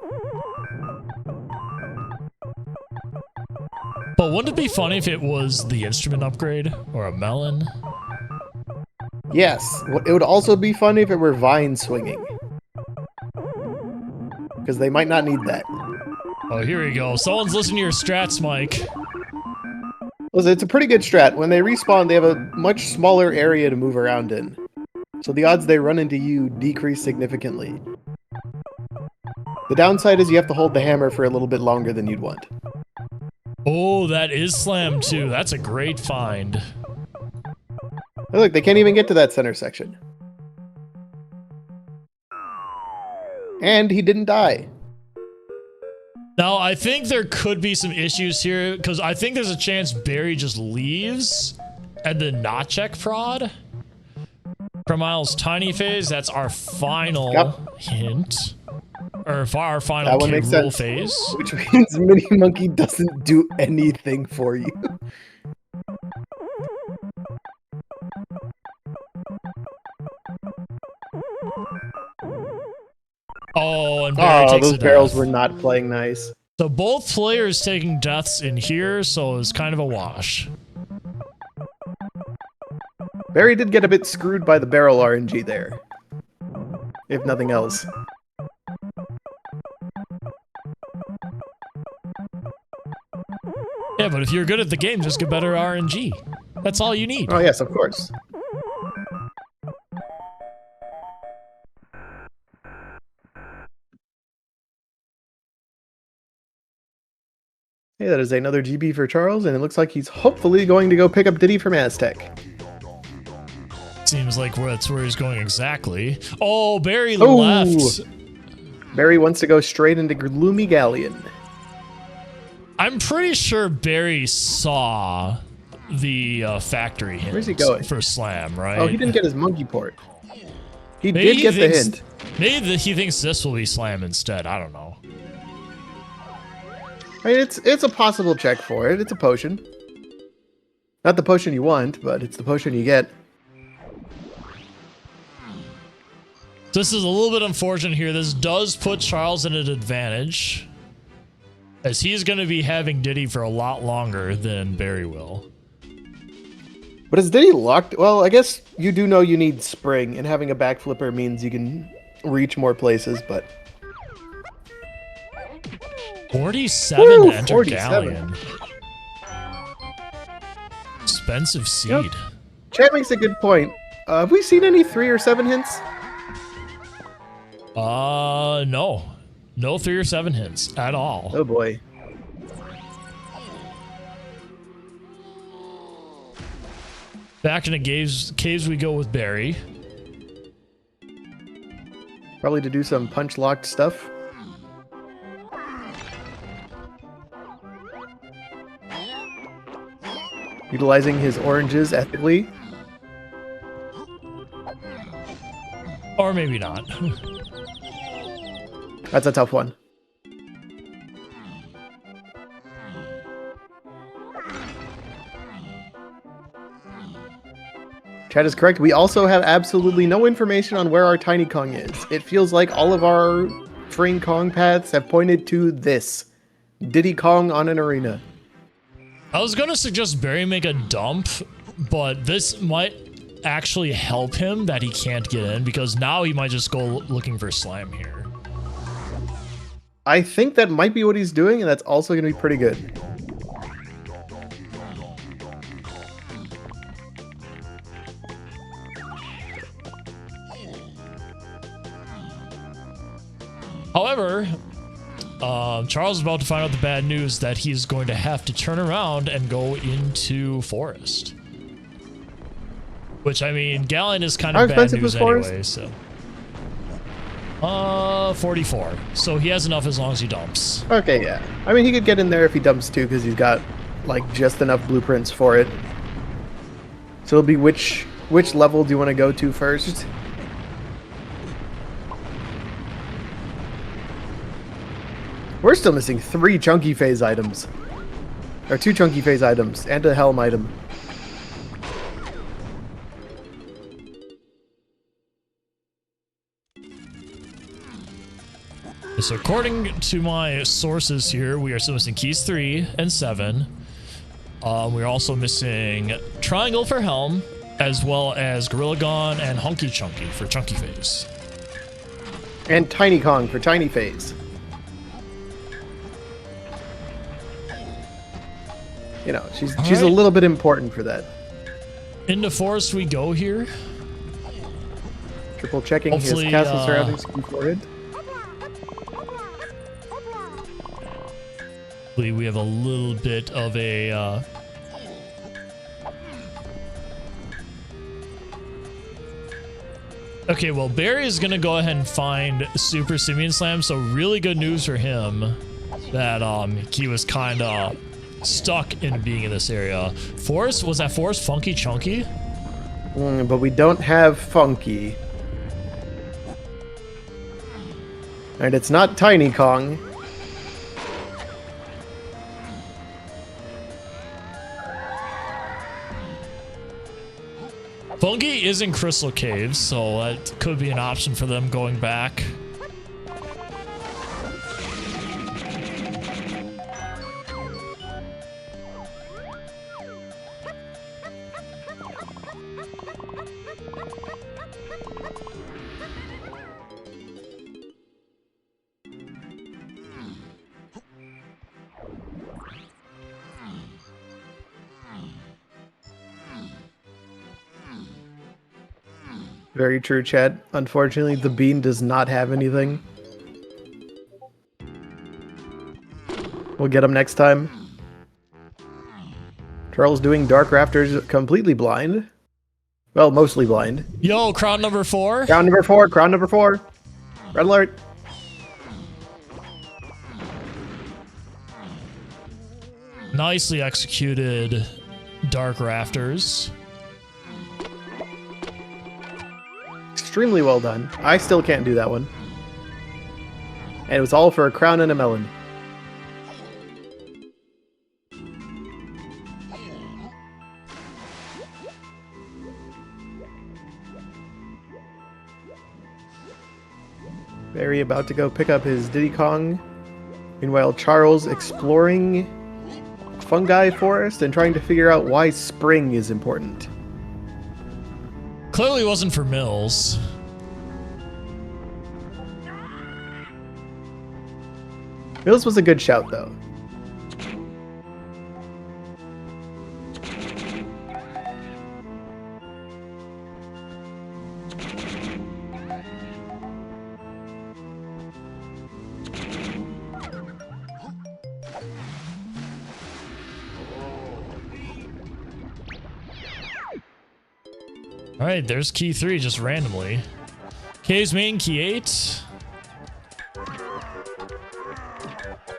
But wouldn't it be funny if it was the instrument upgrade or a melon? Yes, it would also be funny if it were vine swinging. Because they might not need that. Oh, here we go. Someone's listening to your strats, Mike. Listen, it's a pretty good strat. When they respawn, they have a much smaller area to move around in. So the odds they run into you decrease significantly. The downside is you have to hold the hammer for a little bit longer than you'd want. Oh, that is slam too. That's a great find. Oh, look, they can't even get to that center section. And he didn't die. Now, I think there could be some issues here, because I think there's a chance Barry just leaves and then not check prod. Miles Tiny phase, that's our final hint. Or our final that one makes Rool sense. phase. Which means Mini Monkey doesn't do anything for you. Oh, and Barry takes those a barrels death. were not playing nice. So both players taking deaths in here, so it's kind of a wash. Barry did get a bit screwed by the barrel RNG there. If nothing else. Yeah, but if you're good at the game, just get better RNG. That's all you need. Oh yes, of course. Hey, that is another GB for Charles, and it looks like he's hopefully going to go pick up Diddy from Aztec. Seems like that's where he's going exactly. Oh, Barry left. Barry wants to go straight into Gloomy Galleon. I'm pretty sure Barry saw the factory hint. Where's he going? For slam, right? Oh, he didn't get his monkey port. He did get the hint. Maybe he thinks this will be slam instead. I don't know. I mean, it's a possible check for it. It's a potion. Not the potion you want, but it's the potion you get. This is a little bit unfortunate here. This does put Charles in an advantage, as he's going to be having Diddy for a lot longer than Barry will. But is Diddy locked? Well, I guess you do know you need spring, and having a back flipper means you can reach more places, but... 47 Woo, to enter 47. Galleon. Expensive seed. Yep. Chad makes a good point. Have we seen any 3 or 7 hints? No. No 3 or 7 hints at all. Oh boy. Back into caves we go with Barry. Probably to do some punch-locked stuff. Utilizing his oranges ethically. Or maybe not. That's a tough one. Chad is correct. We also have absolutely no information on where our Tiny Kong is. It feels like all of our freeing Kong paths have pointed to this. Diddy Kong on an arena. I was going to suggest Barry make a dump, but this might actually help him that he can't get in, because now he might just go looking for slime here. I think that might be what he's doing, and that's also going to be pretty good. However, Charles is about to find out the bad news that he's going to have to turn around and go into forest. Which, I mean, Galleon is kind of bad news anyway, so... 44. So he has enough as long as he dumps. Okay, yeah. I mean, he could get in there if he dumps too, because he's got, like, just enough blueprints for it. So it'll be which level do you want to go to first? We're still missing 3 chunky phase items. Or 2 chunky phase items, and a helm item. So according to my sources here, we are still missing keys 3 and 7. We're also missing triangle for helm, as well as Gorilla Gon and Hunky Chunky for chunky phase. And Tiny Kong for tiny phase. You know, she's a little bit important for that. Into forest we go here. Triple checking Hopefully, his castle surroundings before it. We have a little bit of a okay, well, Barry is gonna go ahead and find Super Simian Slam, so really good news for him that he was kind of stuck in being in this area. Forest, was that Forest Funky Chunky? But we don't have Funky. And it's not Tiny Kong. Funky is in Crystal Caves, so that could be an option for them going back. Very true, Chad. Unfortunately, the bean does not have anything. We'll get him next time. Charles doing Dark Rafters completely blind. Well, mostly blind. Yo, crown number 4. Crown number 4, crown number 4. Red alert. Nicely executed Dark Rafters. Extremely well done. I still can't do that one. And it was all for a crown and a melon. Barry about to go pick up his Diddy Kong. Meanwhile, Charles exploring fungi forest and trying to figure out why spring is important. Clearly wasn't for Mills. Mills was a good shout, though. All right, there's key 3 just randomly. K's main, key 8.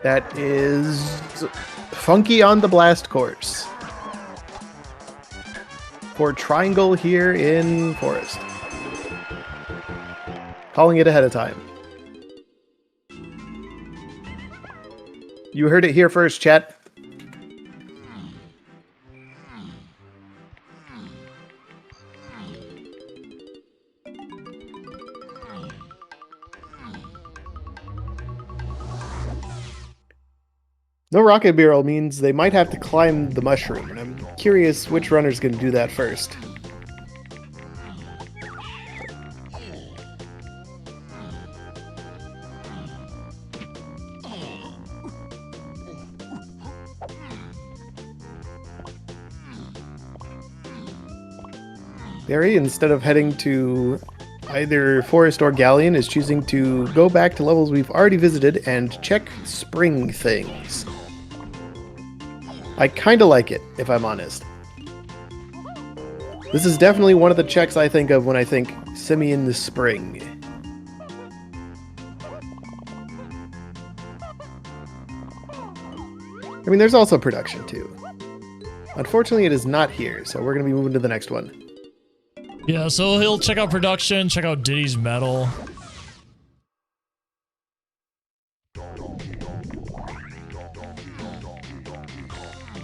That is Funky on the Blast Course. For Triangle here in Forest. Calling it ahead of time. You heard it here first, chat. No rocket barrel means they might have to climb the mushroom, and I'm curious which runner's going to do that first. Barry, instead of heading to either Forest or Galleon, is choosing to go back to levels we've already visited and check spring things. I kinda like it, if I'm honest. This is definitely one of the checks I think of when I think Simeon the Spring. I mean, there's also production, too. Unfortunately, it is not here, so we're gonna be moving to the next one. Yeah, so he'll check out production, check out Diddy's metal.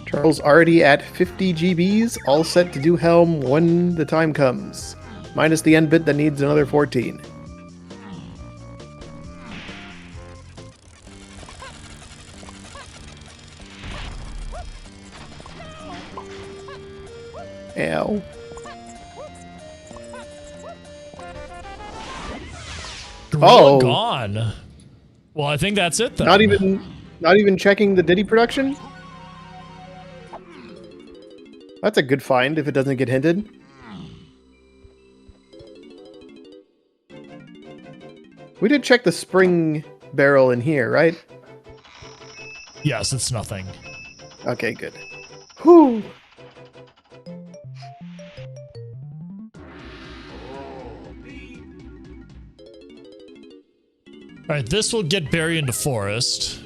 Charles already at 50 GBs, all set to do Helm when the time comes. Minus the end bit that needs another 14. Ow. Oh, gone. Well, I think that's it then. Not even checking the Diddy production? That's a good find if it doesn't get hinted. We did check the spring barrel in here, right? Yes, it's nothing. Okay, good. Whew. Alright, this will get Barry into Forest.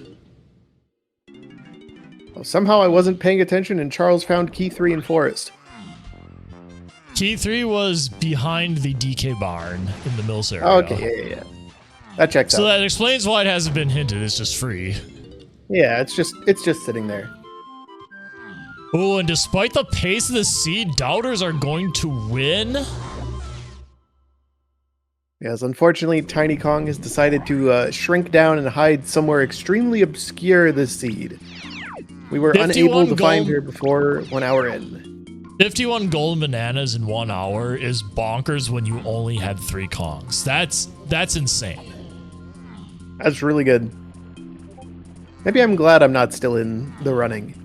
Well, somehow I wasn't paying attention and Charles found key 3 in Forest. Key 3 was behind the DK barn in the Mills area. Okay, yeah. That checks out. So that explains why it hasn't been hinted, it's just free. Yeah, it's just sitting there. Oh, and despite the pace of the seed, doubters are going to win? Yes, unfortunately, Tiny Kong has decided to shrink down and hide somewhere extremely obscure this seed. We were unable to find her before 1 hour in. 51 golden bananas in 1 hour is bonkers when you only had 3 Kongs. That's insane. That's really good. Maybe I'm glad I'm not still in the running.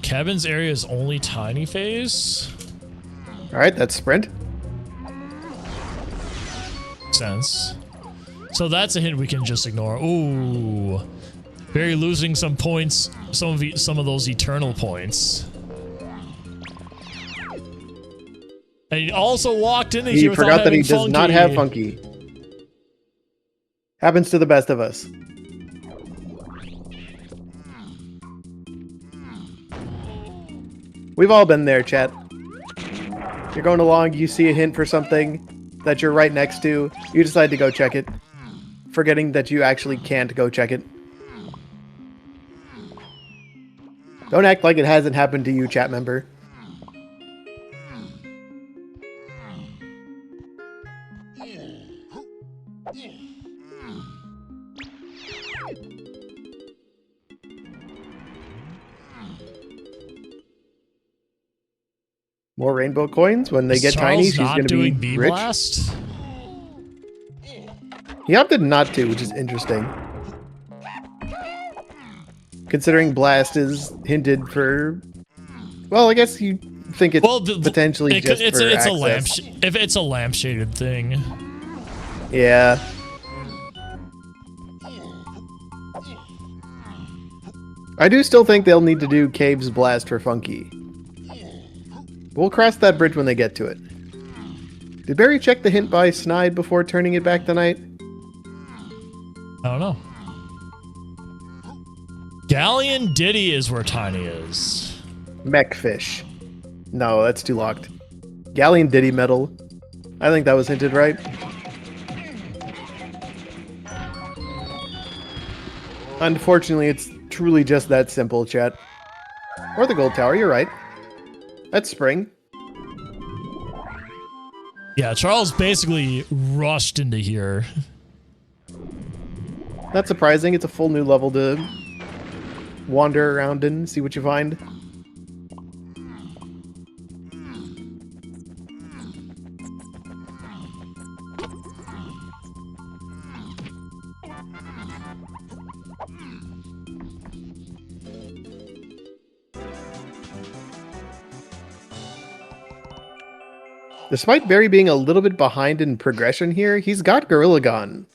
Kevin's area is only tiny phase? Alright, that's sprint. Makes sense. So that's a hint we can just ignore. Ooh. Barry losing some points, some of those eternal points. And he also walked in here He without forgot that he having does not have Funky. Happens to the best of us. We've all been there, chat. You're going along, you see a hint for something that you're right next to, you decide to go check it, forgetting that you actually can't go check it. Don't act like it hasn't happened to you, chat member. More rainbow coins when they get tiny. She's going to be rich. Blast? He opted not to, which is interesting. Considering Blast is hinted for... Well, I guess you think it's potentially just for access. If it's a lampshaded thing. Yeah. I do still think they'll need to do Cave's Blast for Funky. We'll cross that bridge when they get to it. Did Barry check the hint by Snide before turning it back tonight? I don't know. Galleon Diddy is where Tiny is. Mechfish. No, that's too locked. Galleon Diddy Metal. I think that was hinted right. Unfortunately, it's truly just that simple, chat. Or the Gold Tower, you're right. That's Spring. Yeah, Charles basically rushed into here. Not surprising. It's a full new level to wander around and see what you find. Despite Barry being a little bit behind in progression here, he's got Gorilla Gun.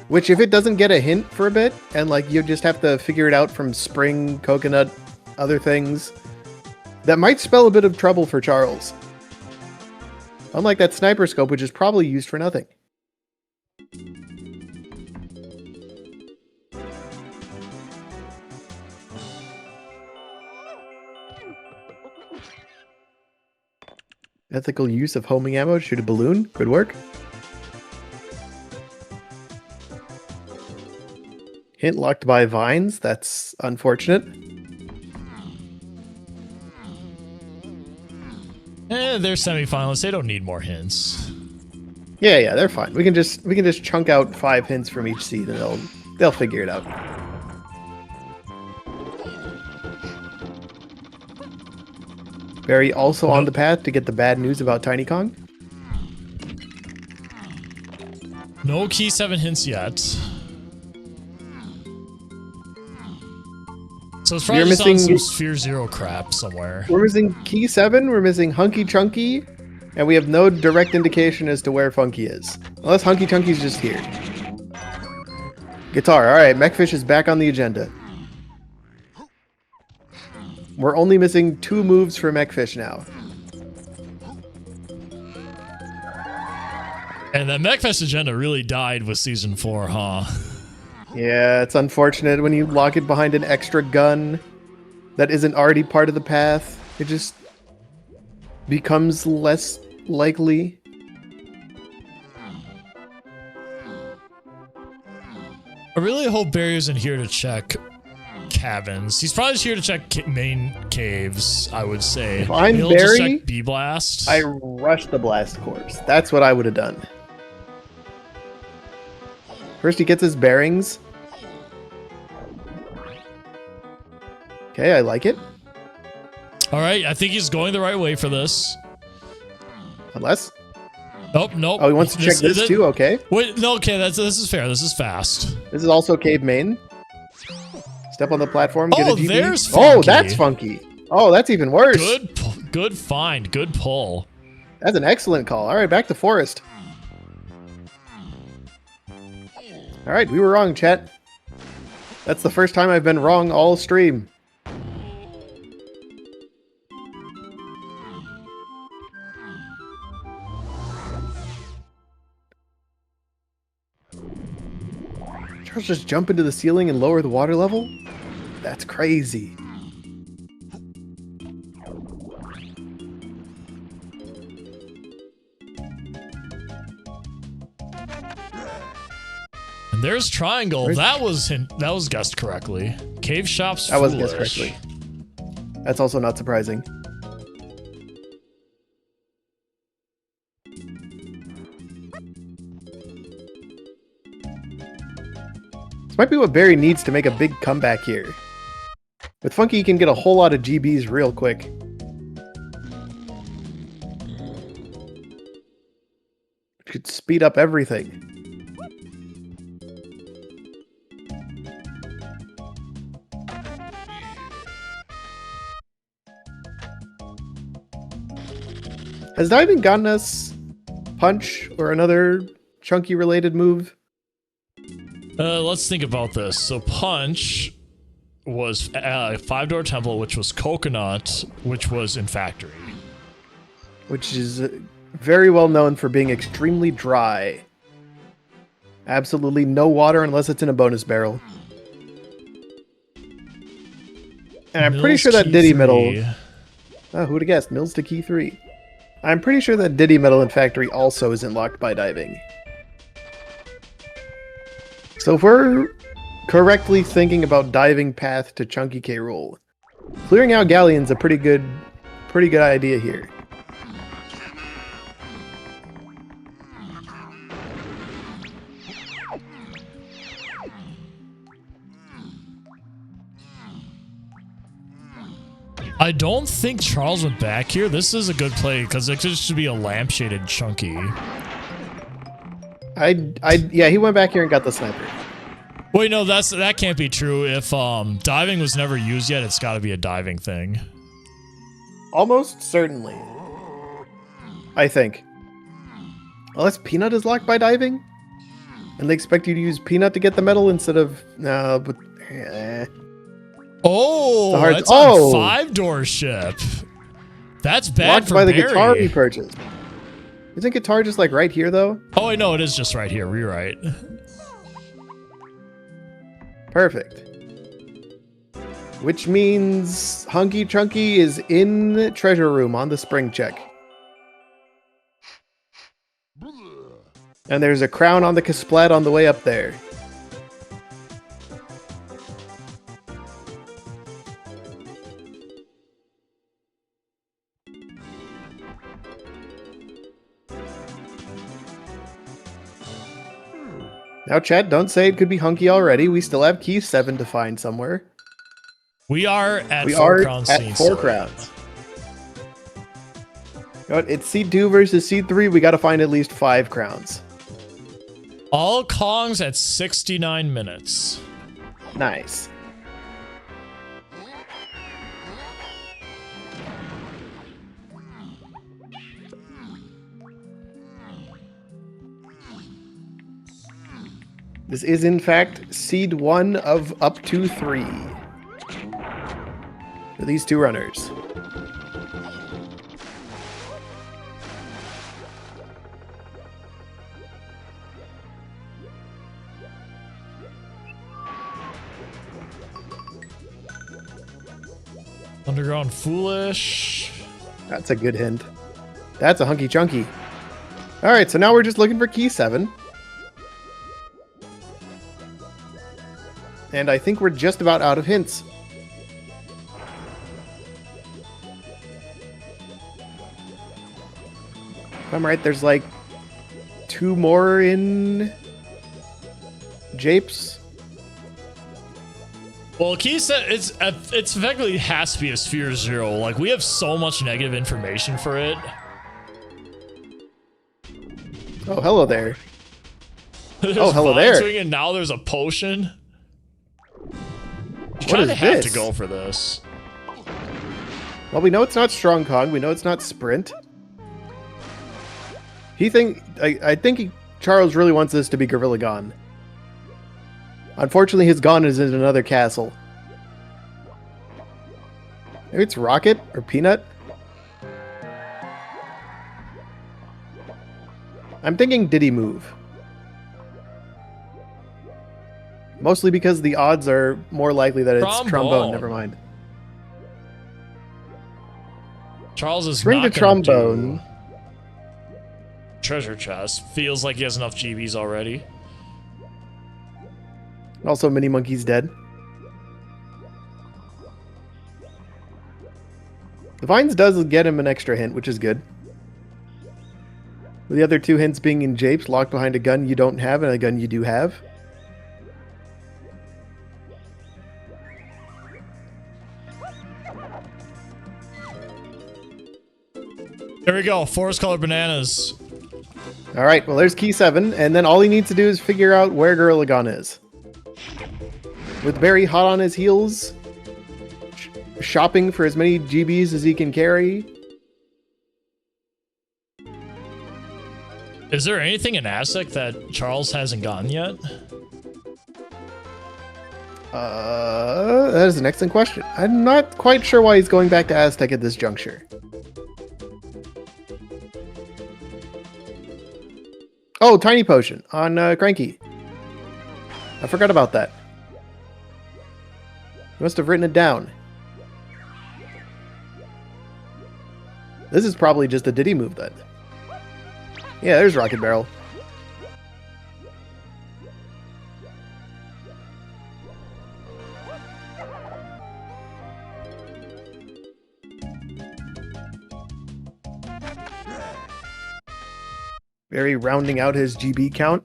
Which, if it doesn't get a hint for a bit, and like you just have to figure it out from Spring, Coconut, other things, that might spell a bit of trouble for Charles. Unlike that Sniper Scope, which is probably used for nothing. Ethical use of homing ammo to shoot a balloon. Good work. Hint locked by vines. That's unfortunate. They're semifinalists. They don't need more hints. Yeah, they're fine. We can just chunk out 5 hints from each seed and they'll figure it out. Barry also on the path to get the bad news about Tiny Kong. No key 7 hints yet. So it's probably just on some Sphere Zero crap somewhere. We're missing key 7, we're missing Hunky Chunky, and we have no direct indication as to where Funky is. Unless Hunky Chunky's just here. Guitar, alright, Mechfish is back on the agenda. We're only missing 2 moves for Mechfish now. And the Mechfish agenda really died with Season 4, huh? Yeah, it's unfortunate when you lock it behind an extra gun that isn't already part of the path. It just becomes less likely. I really hope Barry isn't here to check cabins. He's probably just here to check main caves, I would say. If I'm He'll Barry, just check B-Blast. I rush the blast course. That's what I would have done. First he gets his bearings. Okay, I like it. Alright, I think he's going the right way for this. Unless... Nope, nope. Oh, he wants to check this too? Okay. Wait, no, okay, this is fair. This is fast. This is also cave main. Step on the platform, get a GG. There's Funky. Oh, that's Funky. Oh, that's even worse. Good find. Good pull. That's an excellent call. All right, back to Forest. All right, we were wrong, chat. That's the first time I've been wrong all stream. Charles just jump into the ceiling and lower the water level? That's crazy. And there's Triangle. That was guessed correctly. Cave Shop's That was foolish. guessed correctly. That's also not surprising. This might be what Barry needs to make a big comeback here. With Funky, he can get a whole lot of GBs real quick. Could speed up everything. Has diving gotten us punch or another chunky related move? Let's think about this. So punch was 5-door temple, which was coconut, which was in factory. Which is very well known for being extremely dry. Absolutely no water unless it's in a bonus barrel. And I'm pretty sure that Diddy medal... Oh, who'd have guessed? Mills to key 3. I'm pretty sure that Diddy medal in factory also isn't locked by diving. So if we're correctly thinking about diving path to Chunky K. Rool, clearing out Galleon's a pretty good idea here. I don't think Charles went back here. This is a good play because it should be a lampshaded Chunky. Yeah, he went back here and got the sniper. Wait, no, that can't be true. If diving was never used yet, it's got to be a diving thing. Almost certainly. I think. Unless Peanut is locked by diving? And they expect you to use Peanut to get the medal instead of... No, but... Oh, that's oh! on 5-door ship. That's bad locked for by the Barry. guitar we purchased. Isn't guitar just like right here though? Oh, wait, no, it is just right here. You're right. Perfect. Which means Hunky Chunky is in the treasure room on the spring check. And there's a crown on the Kasplat on the way up there. Now, chat, don't say it could be Hunky already. We still have key 7 to find somewhere. We are at 4 crowns. At 4 crowns. You know what? It's seed 2 versus seed 3. We got to find at least 5 crowns. All Kongs at 69 minutes. Nice. This is, in fact, seed 1 of up to 3. For these 2 runners. Underground Foolish. That's a good hint. That's a Hunky Chunky. Alright, so now we're just looking for key 7. And I think we're just about out of hints. If I'm right, there's like 2 more in Japes. Well, key set it's effectively has to be a sphere 0. Like, we have so much negative information for it. Oh, hello there. Oh, hello there. Swing, and now there's a potion. You What kind is of have this? to go for this. Well, we know it's not Strong Kong. We know it's not Sprint. I think Charles really wants this to be Gorilla Gone. Unfortunately, his Gone is in another castle. Maybe it's Rocket or Peanut. I'm thinking Diddy move. Mostly because the odds are more likely that it's trombone. Never mind. Charles is Swing not to gonna trombone. do treasure chest. Feels like he has enough GBs already. Also, Mini Monkey's dead. The vines does get him an extra hint, which is good. With the other 2 hints being in Japes, locked behind a gun you don't have and a gun you do have. There we go. Forest colored bananas. All right, well, there's key 7, and then all he needs to do is figure out where Gorilla Gon is. With Barry hot on his heels, shopping for as many GBs as he can carry. Is there anything in Aztec that Charles hasn't gotten yet? That is an excellent question. I'm not quite sure why he's going back to Aztec at this juncture. Oh, Tiny Potion on Cranky. I forgot about that. You must have written it down. This is probably just a Diddy move then. Yeah, there's Rocket Barrel. Very rounding out his GB count.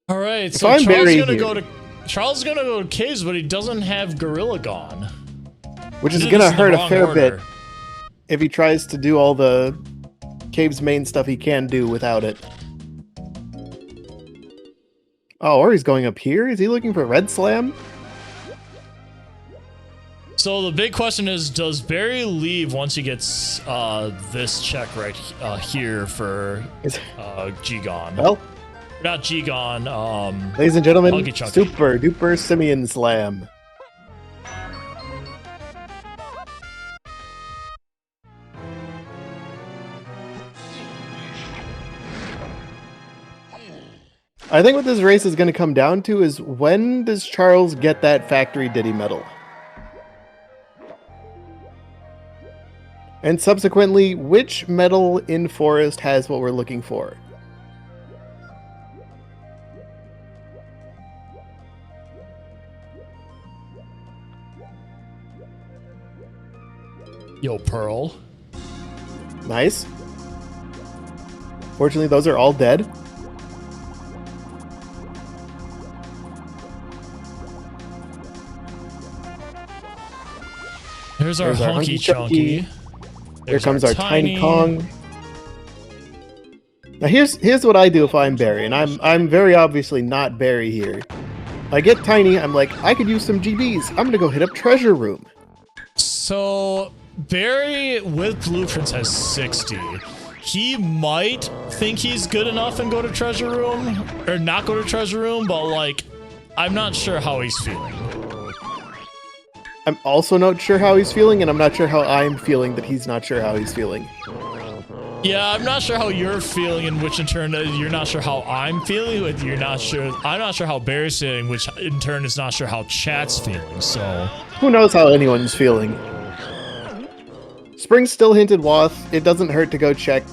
All right, so I'm Charles is Barry gonna go to caves, but he doesn't have Gorilla Gon, which is gonna hurt a fair bit if he tries to do all the cave's main stuff he can do without it. Oh, or he's going up here? Is he looking for Red Slam? So the big question is, does Barry leave once he gets this check right here for G-Gon? Well, not G-Gon, ladies and gentlemen, Chunky Chunky. Super Duper Simeon Slam. I think what this race is going to come down to is when does Charles get that factory Diddy medal? And subsequently, which medal in Forest has what we're looking for? Yo, Pearl. Nice. Fortunately, those are all dead. There's our Hunky Chunky. Here comes our Tiny Kong. Now here's what I do if I'm Barry, and I'm very obviously not Barry here. I get Tiny, I'm like, I could use some GBs. I'm gonna go hit up Treasure Room. So Barry with blueprints has 60. He might think he's good enough and go to Treasure Room, or not go to Treasure Room, but like, I'm not sure how he's feeling. I'm also not sure how he's feeling, and I'm not sure how I'm feeling that he's not sure how he's feeling. Yeah, I'm not sure how you're feeling, and which in turn you're not sure how I'm feeling. With I'm not sure how Barry's feeling, which in turn is not sure how chat's feeling. So who knows how anyone's feeling? Spring still hinted Wath. It doesn't hurt to go check.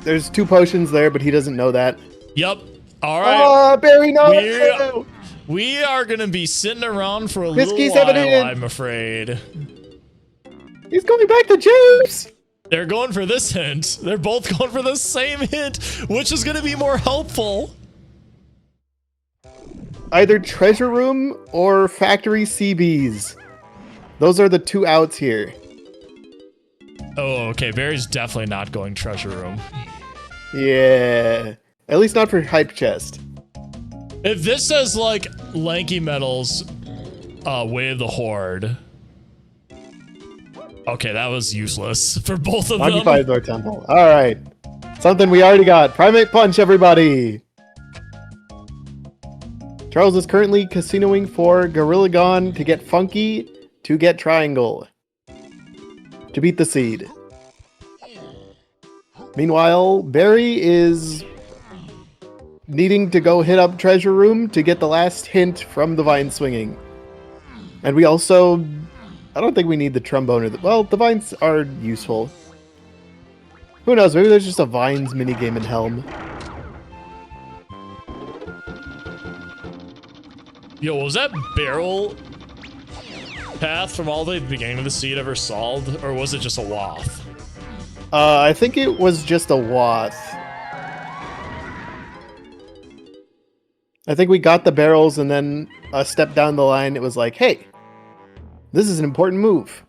There's 2 potions there, but he doesn't know that. Yep. All right. Oh, Barry, no! We are gonna be sitting around for a Risky little while, 7-in. I'm afraid. He's going back to Japes! They're going for this hint. They're both going for the same hint, which is gonna be more helpful. Either Treasure Room or Factory CBs. Those are the 2 outs here. Oh, okay. Barry's definitely not going Treasure Room. Yeah. At least not for Hype Chest. If this says, like, Lanky Metals, Way of the Horde. Okay, that was useless for both of them. Occupied Door Temple. Alright. Something we already got. Primate Punch, everybody! Charles is currently casinoing for Gorilla Gon to get Funky, to get Triangle. To beat the seed. Meanwhile, Barry is needing to go hit up Treasure Room to get the last hint from the Vine Swinging. And we also... I don't think we need the Trombone or the... Well, the Vines are useful. Who knows, maybe there's just a Vines minigame in Helm. Yo, was that barrel path from all the beginning of the seed ever solved, or was it just a waft? I think it was just a wath. I think we got the barrels, and then a step down the line, it was like, hey, this is an important move.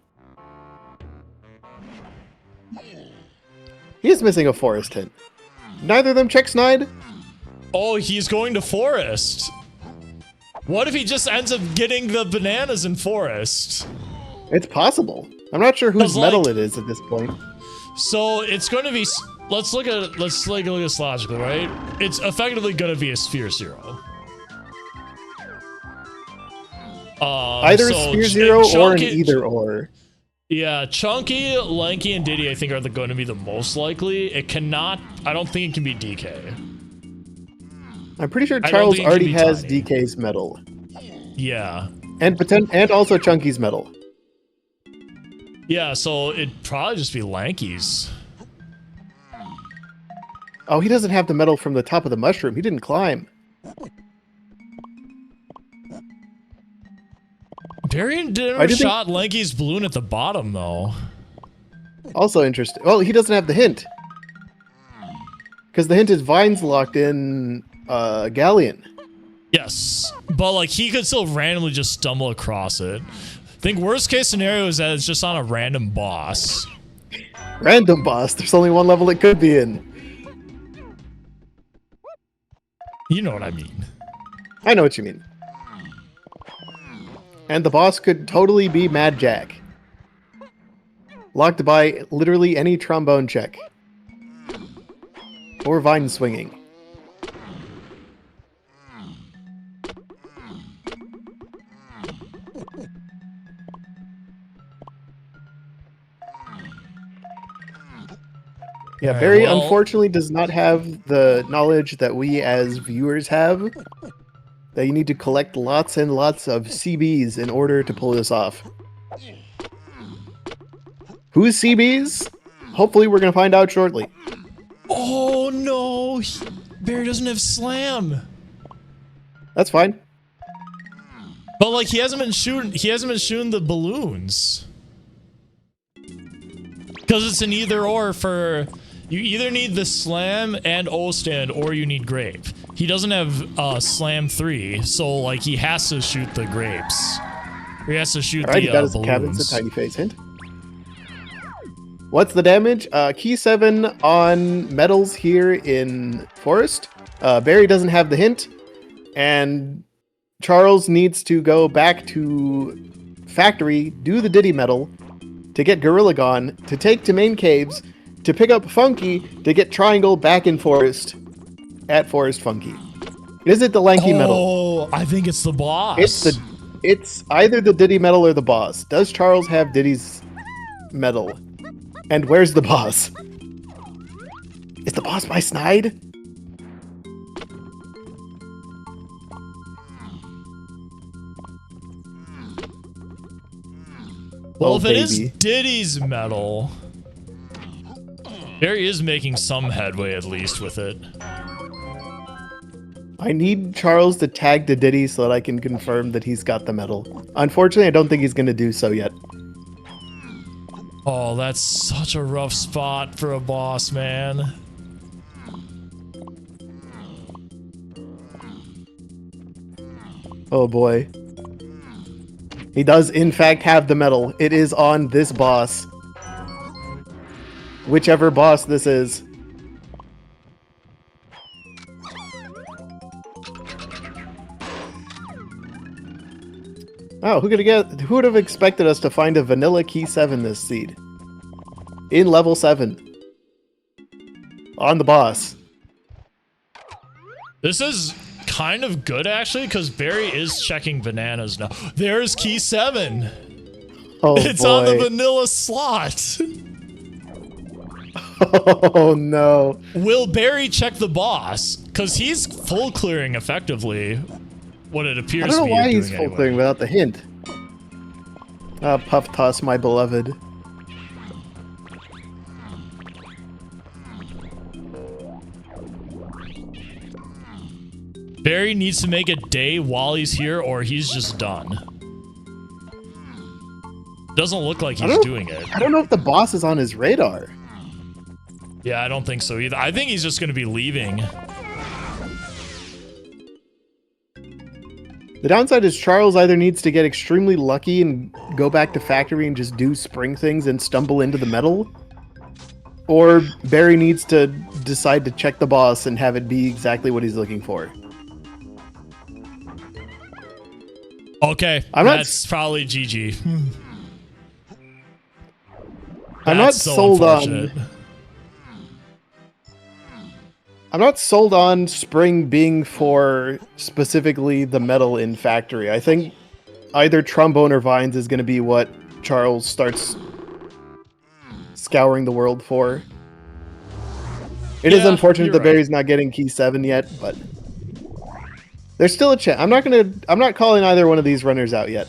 He is missing a forest hint. Neither of them check snide? Oh, he's going to forest. What if he just ends up getting the bananas in forest? It's possible. I'm not sure whose 'Cause, metal like- it is at this point. So it's going to be. Let's look at this logically, right? It's effectively going to be a sphere 0. Either a sphere 0 or an either or. Yeah, Chunky, Lanky, and Diddy, I think, are going to be the most likely. It cannot. I don't think it can be DK. I'm pretty sure I don't Charles think it can already be has Tiny. DK's metal. Yeah. And also Chunky's metal. Yeah, so it'd probably just be Lanky's. Oh, he doesn't have the metal from the top of the mushroom. He didn't climb. Barrie do never think- shot Lanky's balloon at the bottom, though. Also interesting. Well, he doesn't have the hint. Because the hint is Vines locked in Galleon. Yes, but like he could still randomly just stumble across it. I think worst case scenario is that it's just on a random boss. Random boss. There's only one level it could be in. You know what I mean. I know what you mean. And the boss could totally be Mad Jack. Locked by literally any trombone check. Or vine swinging. Yeah, Alright, Barrie well- unfortunately does not have the knowledge that we as viewers have. That you need to collect lots and lots of CBs in order to pull this off. Who's CBs? Hopefully we're going to find out shortly. Oh no, Barrie doesn't have slam. That's fine. But like he hasn't been shooting the balloons. Because it's an either or for you either need the slam and O stand or you need grape. He doesn't have slam 3, so like he has to shoot the grapes. Or he has to shoot Alright, he the got his cabins, balloons. a tiny face hint. What's the damage? Key 7 on metals here in Forest. Barrie doesn't have the hint. And Charles needs to go back to Factory, do the Diddy medal, to get Gorilla Gone, to take to Main Caves, to pick up Funky, to get Triangle back in Forest, at Forest Funky. Is it the Lanky medal? Oh, I think it's the boss. It's either the Diddy medal or the boss. Does Charles have Diddy's medal? And where's the boss? Is the boss by Snide? Well, Oh, if it is baby. Diddy's medal, Barrie is making some headway at least with it. I need Charles to tag to Diddy so that I can confirm that he's got the medal. Unfortunately, I don't think he's going to do so yet. Oh, that's such a rough spot for a boss, man. Oh boy. He does in fact have the medal. It is on this boss. Whichever boss this is. Oh, who would have expected us to find a vanilla key 7 this seed? In level 7. On the boss. This is kind of good actually, because Barrie is checking bananas now. There's key 7. Oh It's boy. on the vanilla slot. Oh no. Will Barrie check the boss? Because he's full clearing effectively. What it appears I don't know to be why doing he's full anyway. clearing without the hint. Puff Toss, my beloved. Barry needs to make a day while he's here, or he's just done. Doesn't look like he's doing it. I don't know if the boss is on his radar. Yeah, I don't think so either. I think he's just going to be leaving. The downside is Charles either needs to get extremely lucky and go back to factory and just do spring things and stumble into the metal, or Barry needs to decide to check the boss and have it be exactly what he's looking for. Okay, that's probably GG. I'm not sold on... I'm not sold on spring being for specifically the metal in factory. I think either trombone or vines is going to be what Charles starts scouring the world for. It is unfortunate that Barry's not getting key 7 yet, but there's still a chance. I'm not calling either one of these runners out yet.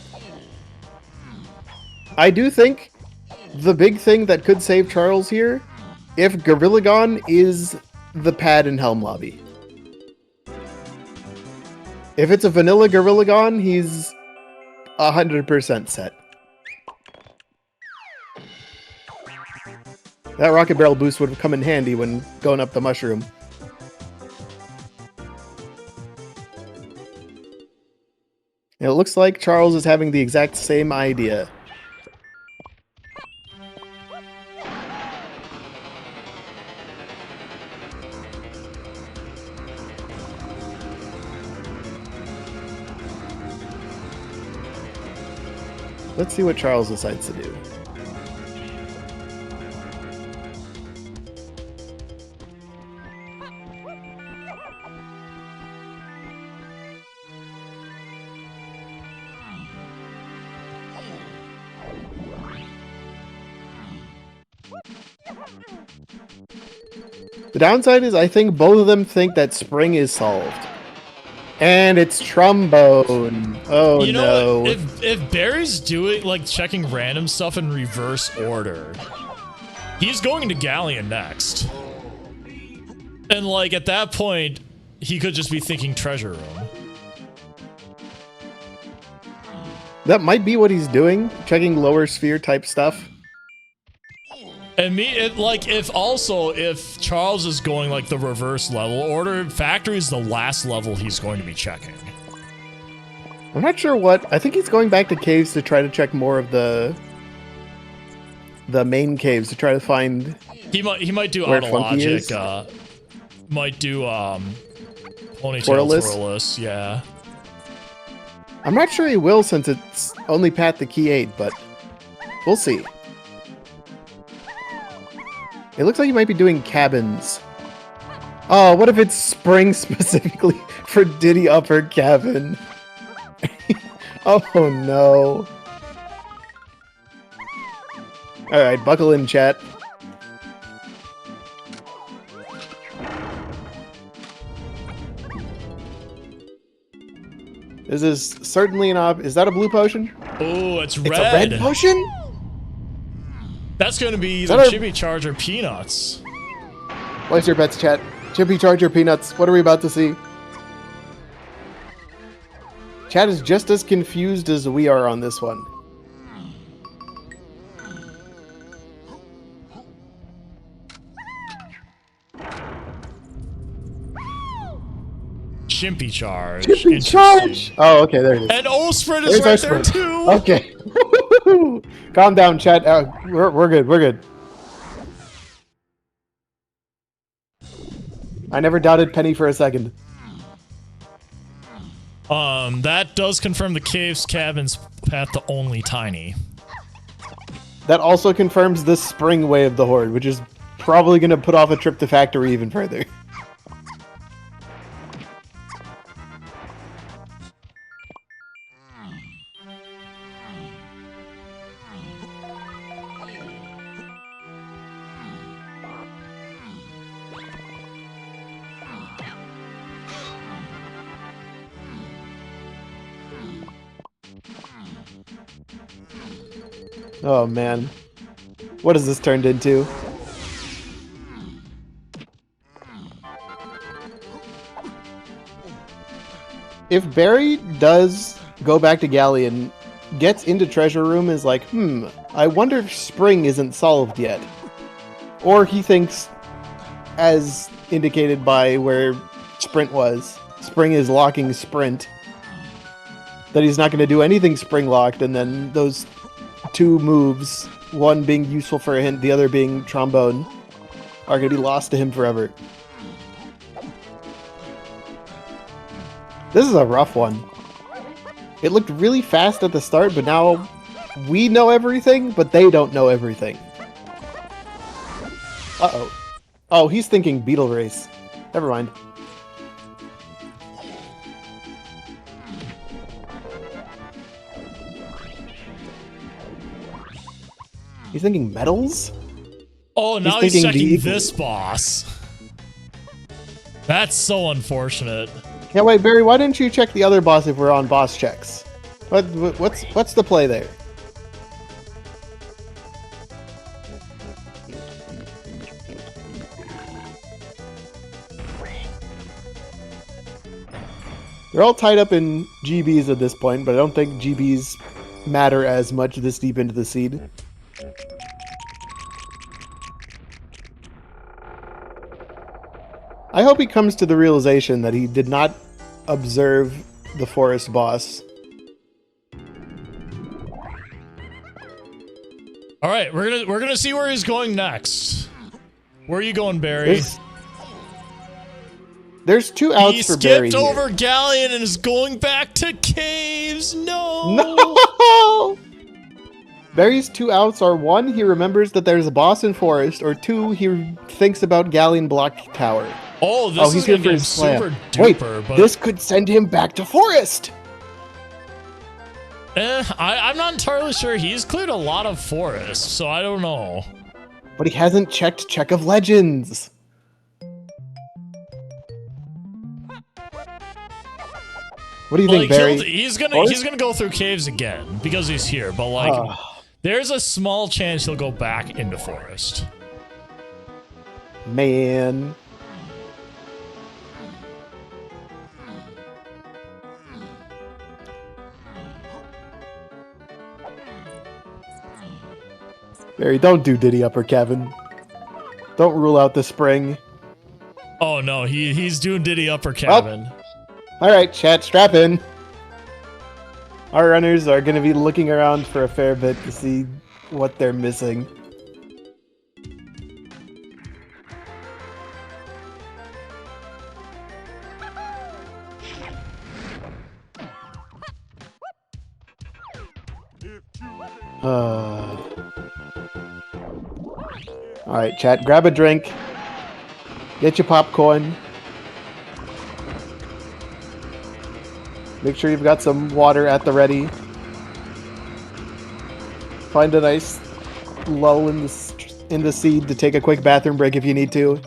I do think the big thing that could save Charles here, if Gorillagon is the pad and helm lobby. If it's a vanilla Gorillagon, he's 100% set. That rocket barrel boost would have come in handy when going up the mushroom. And it looks like Charles is having the exact same idea. Let's see what Charles decides to do. The downside is I think both of them think that spring is solved. And it's trombone. Oh, you know no. If Barry's doing, like, checking random stuff in reverse order, he's going to Galleon next. And, like, at that point, he could just be thinking treasure room. That might be what he's doing, checking lower sphere type stuff. And if Charles is going like the reverse level order, factory is the last level he's going to be checking. I'm not sure what. I think he's going back to caves to try to check more of the main caves to try to find. He might do autologic. Might do ponytail twirless. Yeah. I'm not sure he will since it's only pat the key 8, but we'll see. It looks like he might be doing cabins. Oh, what if it's spring specifically for Diddy upper cabin? Oh no. Alright, buckle in, chat. This is certainly an is that a blue potion? Oh, it's red. It's a red potion? That's going to be either Chippy Charge or Peanuts. What's your bets, chat? Chippy Charge or Peanuts? What are we about to see? Chat is just as confused as we are on this one. Chimpy Charge. Chimpy Charge! Oh, okay, there it is. And Osprey is right there, too! Okay. Calm down, chat. We're good, we're good. I never doubted Penny for a second. That does confirm the cave's cabin's path to only Tiny. That also confirms the spring way of the Horde, which is probably going to put off a trip to factory even further. Oh man. What has this turned into? if Barry does go back to Galleon, gets into treasure room, is like, I wonder if Spring isn't solved yet. Or he thinks, as indicated by where Sprint was, Spring is locking Sprint, that he's not going to do anything Spring locked, and then those two moves, one being useful for a hint, the other being trombone, are going to be lost to him forever. This is a rough one. It looked really fast at the start, but now we know everything, but they don't know everything. Uh-oh. Oh, he's thinking Beetle Race. Never mind. He's thinking medals? Oh, now he's checking this boss. That's so unfortunate. Yeah, wait, Barry, why didn't you check the other boss if we're on boss checks? What's the play there? They're all tied up in GBs at this point, but I don't think GBs matter as much this deep into the seed. I hope he comes to the realization that he did not observe the forest boss. All right, we're gonna see where he's going next. Where are you going, Barry? There's two outs for Barry. He skipped over Galleon and is going back to caves. No. No. Barry's two outs are: one, he remembers that there's a boss in forest, or two, he thinks about Galleon Block Tower. Oh, this he's is here gonna for get his slam. super Wait, duper. But this could send him back to forest. I'm not entirely sure. He's cleared a lot of forests, so I don't know. But he hasn't checked Check of Legends. What do you think, Barry? He's gonna go through caves again because he's here. But like, there's a small chance he'll go back into forest. Man. Barry, don't do Diddy Upper Kevin. Don't rule out the spring. Oh no, he's doing Diddy Upper Cabin. Alright, chat, strap in. Our runners are going to be looking around for a fair bit to see what they're missing. Alright, chat, grab a drink. Get your popcorn. Make sure you've got some water at the ready. Find a nice lull in the seed to take a quick bathroom break if you need to.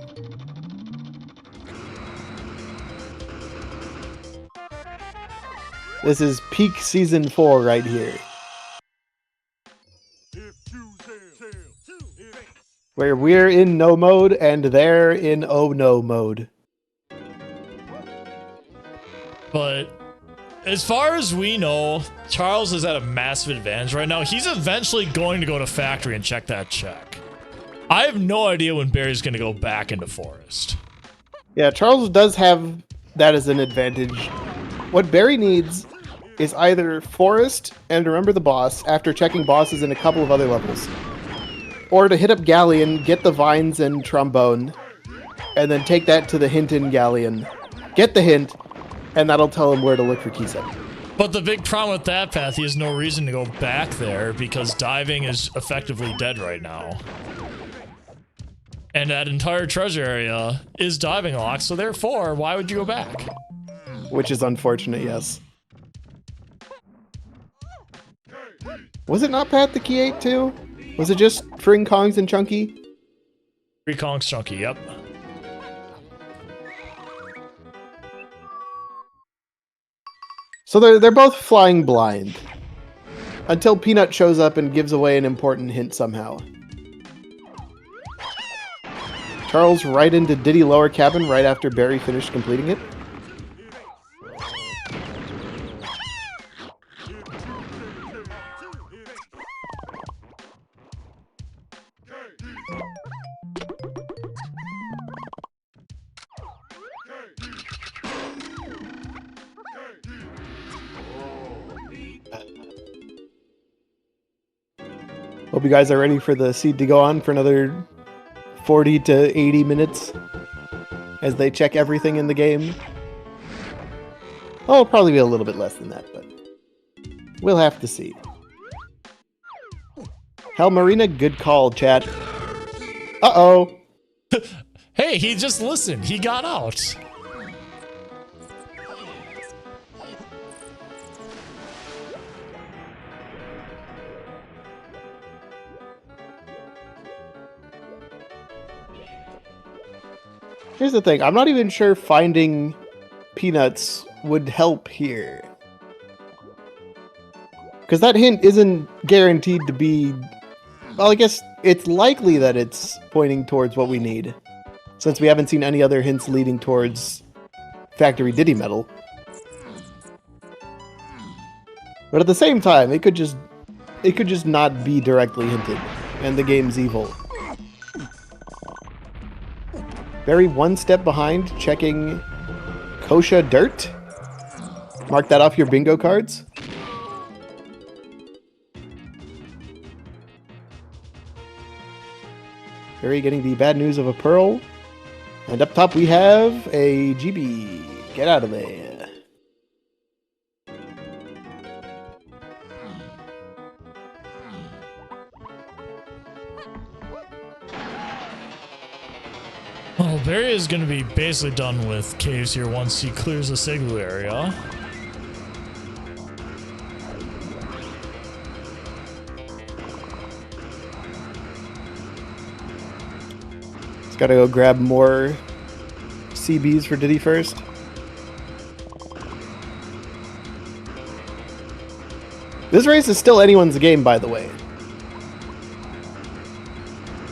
This is peak season 4 right here. Where we're in no mode and they're in oh no mode. But as far as we know, Charles is at a massive advantage right now. He's eventually going to go to factory and check that check. I have no idea when Barry's going to go back into forest. Yeah, Charles does have that as an advantage. What Barry needs is either forest and remember the boss after checking bosses in a couple of other levels. Or to hit up Galleon, get the vines and trombone, and then take that to the hint in Galleon. Get the hint, and that'll tell him where to look for key set. But the big problem with that path, he has no reason to go back there because diving is effectively dead right now. And that entire treasure area is diving locked, so therefore, why would you go back? Which is unfortunate, yes. Was it not Pat the Key 8 too? Was it just Fring Kongs and Chunky? Free Kongs Chunky, yep. So they're both flying blind. Until Peanut shows up and gives away an important hint somehow. Charles right into Diddy Lower Cabin right after Barry finished completing it. Hope you guys are ready for the seed to go on for another 40 to 80 minutes as they check everything in the game. Oh, it'll probably be a little bit less than that, but we'll have to see. Hell, Marina, good call, chat. Uh-oh. Hey, he just listened. He got out. Here's the thing. I'm not even sure finding peanuts would help here. Because that hint isn't guaranteed to be... Well, I guess it's likely that it's pointing towards what we need, since we haven't seen any other hints leading towards Factory Diddy Metal. But at the same time, it could just not be directly hinted, and the game's evil. Barry one step behind, checking Kosha Dirt. Mark that off your bingo cards. Barry getting the bad news of a pearl. And up top we have a GB. Get out of there. Well, Barry is going to be basically done with caves here once he clears the Siglu area. He's got to go grab more CBs for Diddy first. This race is still anyone's game, by the way.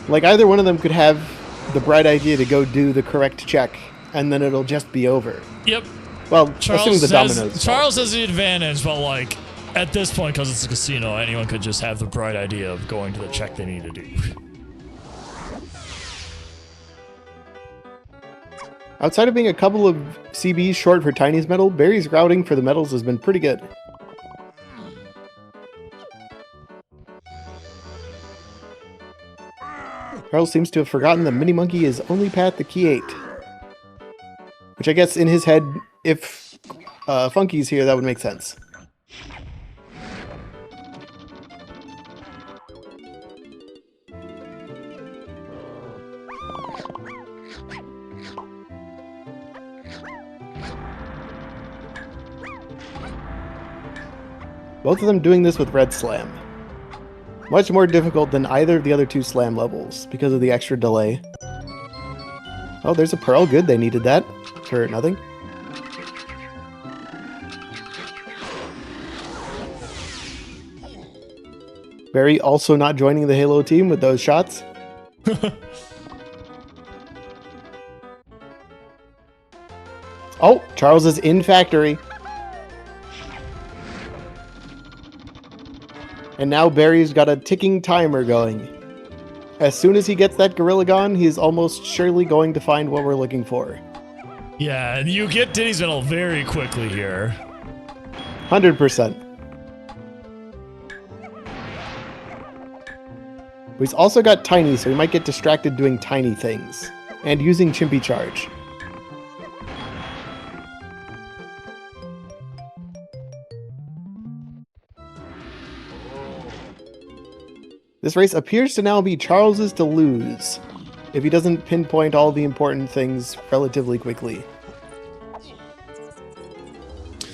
Like, either one of them could have the bright idea to go do the correct check, and then it'll just be over. Yep. Well, assuming the dominoes. Charles has the advantage, but like at this point, because it's a casino, anyone could just have the bright idea of going to the check they need to do. Outside of being a couple of CBs short for Tiny's medal, Barry's routing for the medals has been pretty good. Charles seems to have forgotten that Mini Monkey is only path to Key 8. Which I guess in his head, if Funky's here, that would make sense. Both of them doing this with Red Slam. Much more difficult than either of the other two slam levels because of the extra delay. Oh, there's a pearl. Good, they needed that for nothing. Barry also not joining the Halo team with those shots. Oh, Charles is in factory. And now Barry's got a ticking timer going. As soon as he gets that Gorilla Gon, he's almost surely going to find what we're looking for. Yeah, and you get Diddy's medal very quickly here. 100%. He's also got Tiny, so he might get distracted doing tiny things. And using Chimpy Charge. This race appears to now be Charles's to lose, if he doesn't pinpoint all the important things relatively quickly.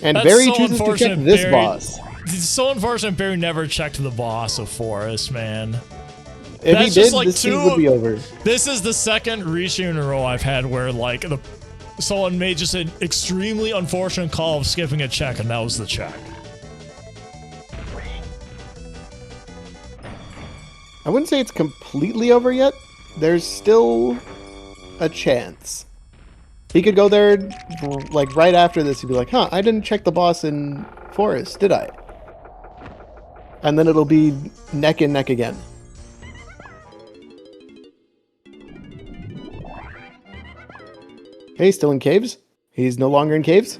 And That's Barry so chooses to check unfortunate, this Barry. boss. It's so unfortunate Barry never checked the boss of Forest, man. If That's he just did, like this thing would be over. This is the second reshoot in a row I've had where like someone made just an extremely unfortunate call of skipping a check, and that was the check. I wouldn't say it's completely over yet. There's still a chance. He could go there, like, right after this. He'd be like, huh, I didn't check the boss in Forest, did I? And then it'll be neck and neck again. Okay, still in caves. He's no longer in caves.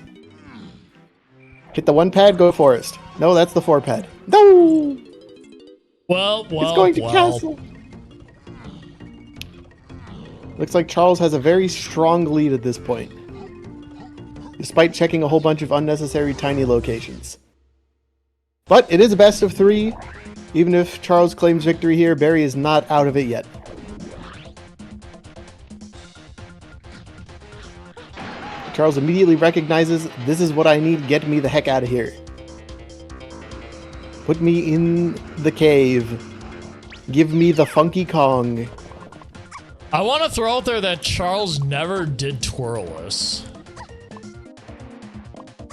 Hit the 1 pad, go Forest. No, that's the 4 pad. No! Well. He's going to castle. Looks like Charles has a very strong lead at this point, despite checking a whole bunch of unnecessary tiny locations. But it is a best of 3. Even if Charles claims victory here, Barrie is not out of it yet. Charles immediately recognizes, this is what I need, get me the heck out of here. Put me in the cave. Give me the Funky Kong. I want to throw out there that Charles never did twirless.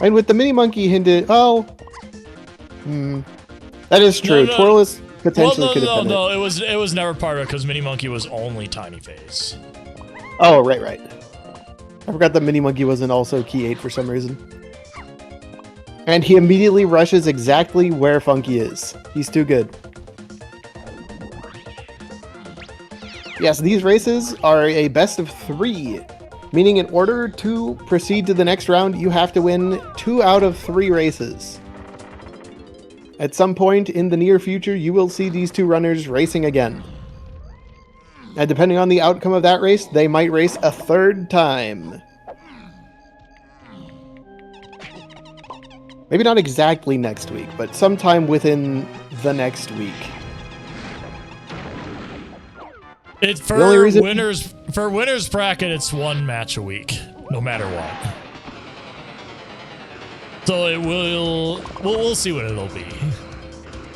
And with the mini monkey hinted, oh, that is true. No. Twirless potentially could have been No, it was never part of it because mini monkey was only tiny face. Oh, right. I forgot that mini monkey wasn't also key 8 for some reason. And he immediately rushes exactly where Funky is. He's too good. Yes, these races are a best of 3, meaning in order to proceed to the next round, you have to win 2 out of 3 races. At some point in the near future, you will see these 2 runners racing again. And depending on the outcome of that race, they might race a 3rd time. Maybe not exactly next week, but sometime within the next week. For winners bracket, it's 1 match a week, no matter what. So it will. We'll see what it'll be.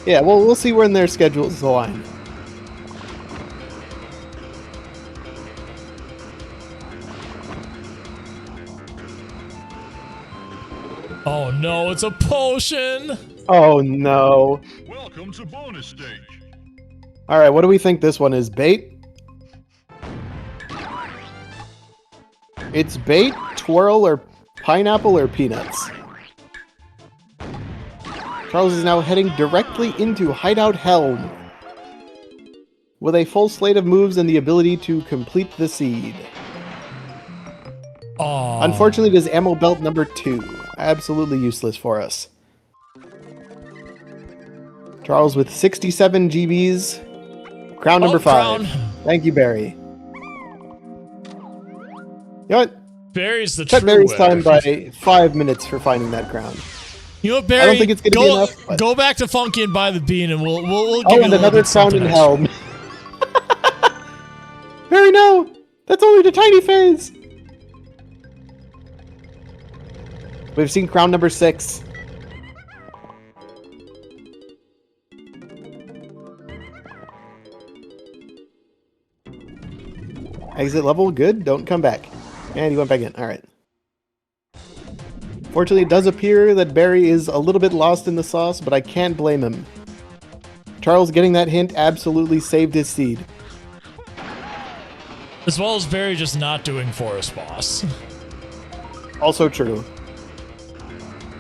Yeah, well, we'll see when their schedules align. Oh no, it's a potion! Oh no. Welcome to bonus stage. Alright, what do we think this one is? Bait? It's bait, twirl, or pineapple, or peanuts. Charles is now heading directly into Hideout Helm, with a full slate of moves and the ability to complete the seed. Aww. Unfortunately, it is ammo belt number 2. Absolutely useless for us. Charles with 67 GBs. Crown number 5. Crown. Thank you, Barrie. You know what? Barrie's the Cut true Barrie's winner. time by 5 minutes for finding that crown. You know what, Barrie? I don't think it's going to be enough. But... Go back to Funky and buy the bean, and we'll give oh, you and a little another bit crown in something Helm. Barrie, no! That's only the tiny phase! We've seen crown number 6. Exit level, good. Don't come back. And you went back in. Alright. Fortunately, it does appear that Barrie is a little bit lost in the sauce, but I can't blame him. Charles getting that hint absolutely saved his seed. As well as Barrie just not doing Forest Boss. Also true.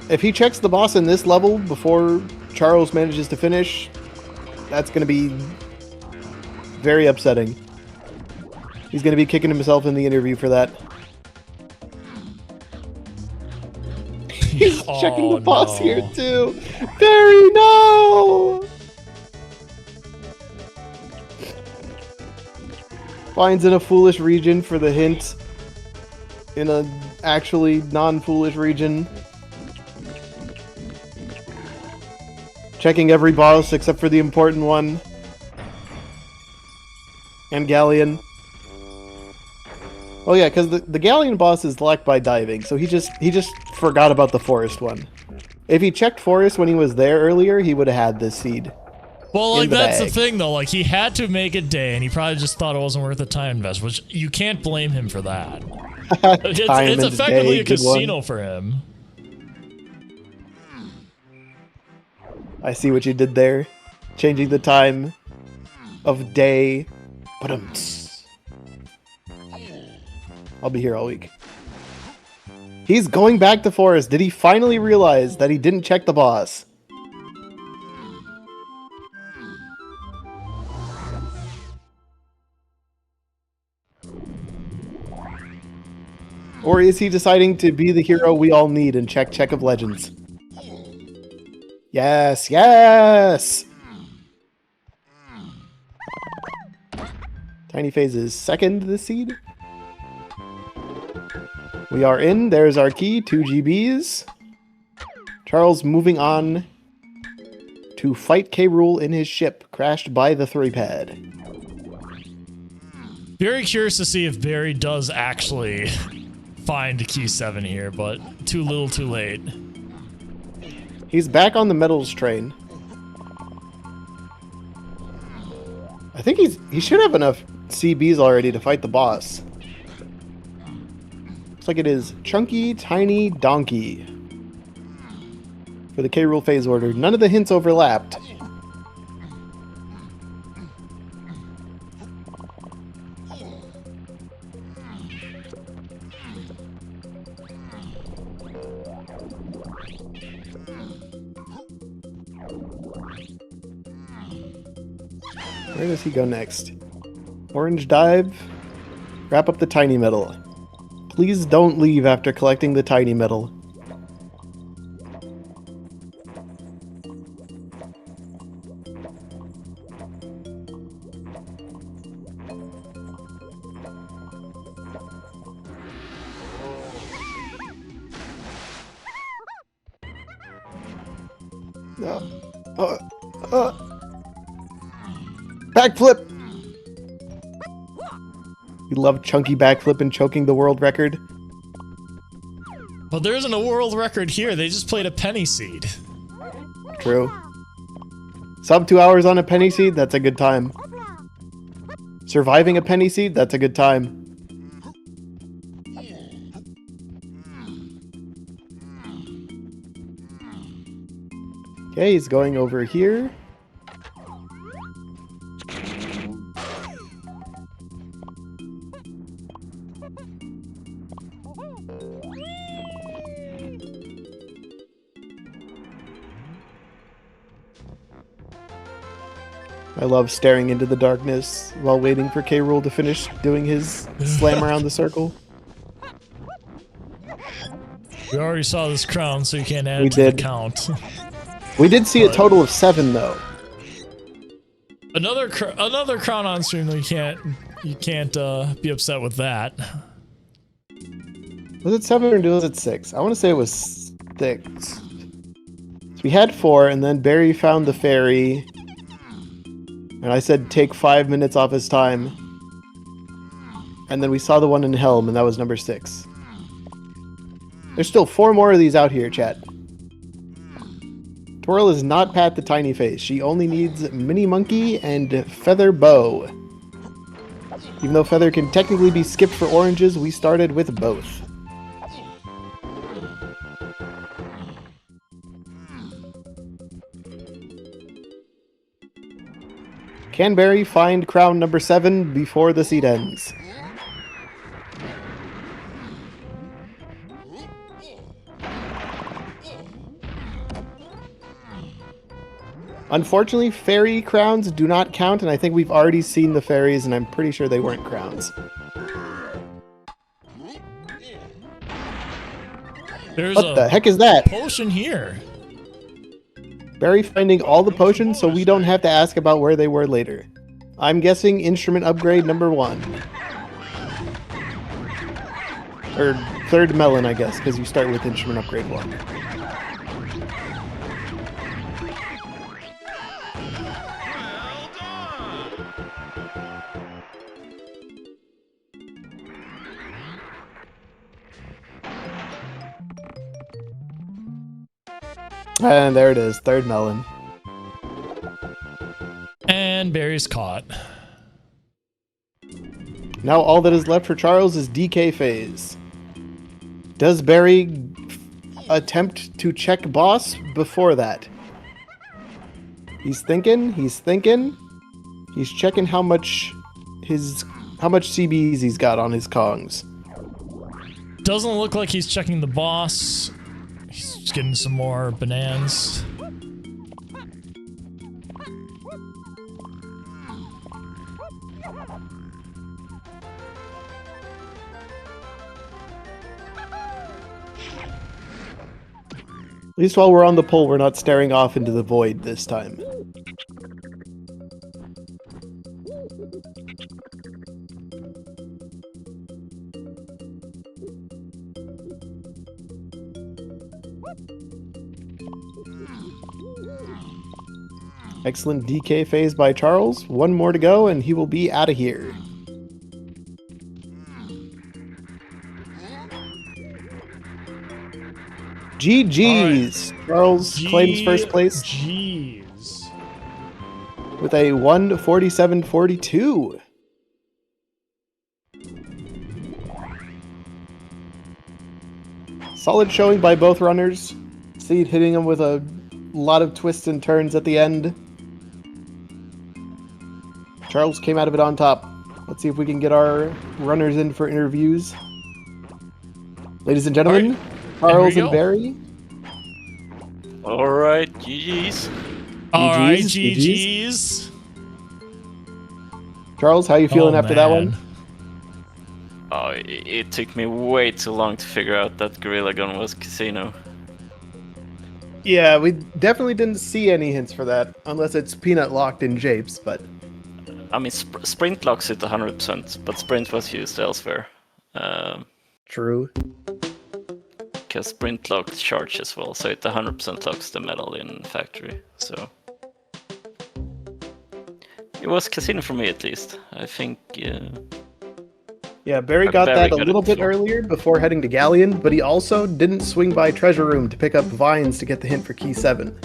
If he checks the boss in this level before Charles manages to finish, that's going to be very upsetting. He's going to be kicking himself in the interview for that. He's checking the boss here too. Barrie, no! Finds in a foolish region for the hint in a actually non-foolish region. Checking every boss except for the important one. And Galleon. Oh yeah, because the Galleon boss is locked by diving, so he just forgot about the forest one. If he checked forest when he was there earlier, he would have had this seed. Well, like, that's bag. the thing, though. Like, he had to make a day, and he probably just thought it wasn't worth the time invest, which you can't blame him for that. It's effectively a casino for him. I see what you did there. Changing the time of day. I'll be here all week. He's going back to forest. Did he finally realize that he didn't check the boss? Or is he deciding to be the hero we all need and check of legends? Yes, yes! Tiny Phase is second this seed. We are in. There's our key. 2 GBs. Charles moving on to fight K. Rool in his ship, crashed by the 3-pad. Very curious to see if Barry does actually find key 7 here, but too little too late. He's back on the metals train. I think he should have enough CBs already to fight the boss. Looks like it is Chunky, Tiny, Donkey for the K. Rool phase order. None of the hints overlapped. Where does he go next? Orange dive. Wrap up the tiny metal. Please don't leave after collecting the tiny metal. Backflip! We love chunky backflip and choking the world record. But there isn't a world record here. They just played a penny seed. True. Sub 2 hours on a penny seed? That's a good time. Surviving a penny seed? That's a good time. Okay, he's going over here. I love staring into the darkness while waiting for K. Rool to finish doing his slam around the circle. We already saw this crown, so you can't add We it to the did. count. We did see a total of 7, though. Another crown on stream, though. You can't be upset with that. Was it 7 or was it 6? I want to say it was 6. So we had 4, and then Barry found the fairy. And I said take 5 minutes off his time. And then we saw the one in Helm, and that was number 6. There's still 4 more of these out here, chat. Twirl is not Pat the Tiny Face. She only needs Mini Monkey and Feather Bow. Even though Feather can technically be skipped for oranges, we started with both. Can Barry find crown number 7 before the seed ends? Unfortunately, fairy crowns do not count, and I think we've already seen the fairies, and I'm pretty sure they weren't crowns. There's What the heck is that? potion here. Barry finding all the potions so we don't have to ask about where they were later. I'm guessing instrument upgrade number 1. Or 3rd melon, I guess, because you start with instrument upgrade 1. And there it is, 3rd melon. And Barry's caught. Now all that is left for Charles is DK phase. Does Barry attempt to check boss before that? He's thinking, he's thinking. He's checking how much CBs he's got on his Kongs. Doesn't look like he's checking the boss. He's just getting some more bananas. At least while we're on the pole, we're not staring off into the void this time. Excellent DK phase by Charles. One more to go, and he will be out of here. GG's. Right. Charles claims first place. Jeez. With a 1:47.42. Solid showing by both runners. Seed hitting him with a lot of twists and turns at the end. Charles came out of it on top. Let's see if we can get our runners in for interviews. Ladies and gentlemen, Charles and Barrie. Alright, GG's. Alright, GG's. Charles, how you feeling after that one? Oh, it took me way too long to figure out that Gorilla Gun was Casino. Yeah, we definitely didn't see any hints for that, unless it's peanut locked in Japes, but... I mean, Sprint locks it 100%, but Sprint was used elsewhere. True. Because Sprint locked charge as well, so it 100% locks the metal in factory, so... It was Casino for me, at least. I think... Yeah, Barrie got that a little bit earlier before heading to Galleon, but he also didn't swing by Treasure Room to pick up Vines to get the hint for Key 7.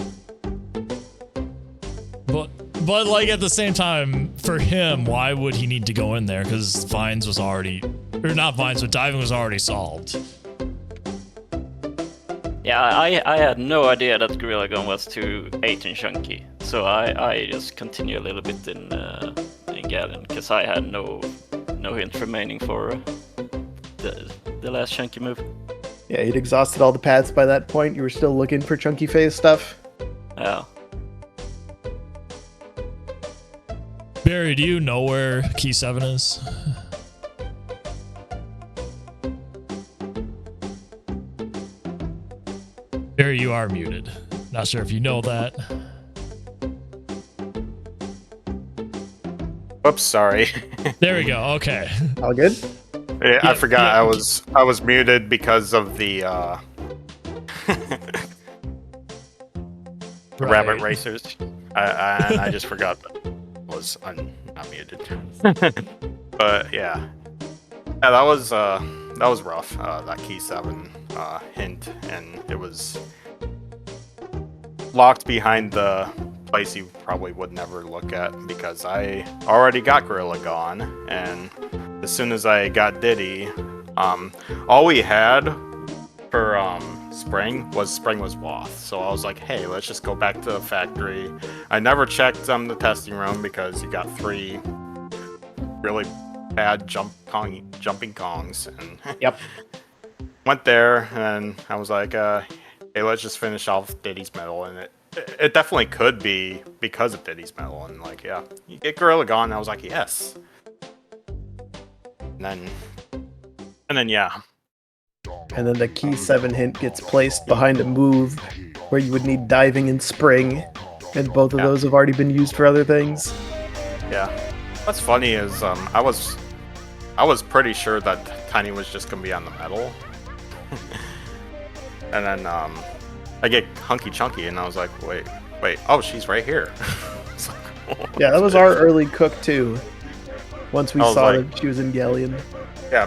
But like at the same time, for him, why would he need to go in there? Because Vines was already... Or not Vines, but Diving was already solved. Yeah, I had no idea that Gorilla Gun was too 8 and chunky, so I just continue a little bit in Galleon, because I had no hint remaining for the last chunky move. Yeah, he'd exhausted all the paths by that point. You were still looking for chunky phase stuff. Yeah. Barrie, do you know where Key 7 is? Barrie, you are muted. Not sure if you know that. Whoops, sorry. There we go. Okay. All good? Yeah, I forgot I was muted because of the rabbit racers. I just forgot that I was not muted. But yeah, that was rough. That Key 7 hint, and it was locked behind the place you probably would never look at, because I already got Gorilla Gone, and as soon as I got Diddy, all we had for Spring was Wath. So I was like, hey, let's just go back to the factory. I never checked the testing room because you got 3 really bad jumping Kongs, and yep. Went there, and I was like, hey, let's just finish off Diddy's medal, and it definitely could be because of Diddy's medal, and like, yeah, you get Gorilla Gone, and I was like, yes. And then yeah. And then the Key 7 hint gets placed behind a move where you would need Diving and Spring, and both of those have already been used for other things. Yeah. What's funny is I was pretty sure that Tiny was just gonna be on the medal. And then I get Hunky Chunky, and I was like, wait, oh, she's right here. Like, oh, yeah, that was our early cook too. Once we saw like, that she was in Galleon. Yeah,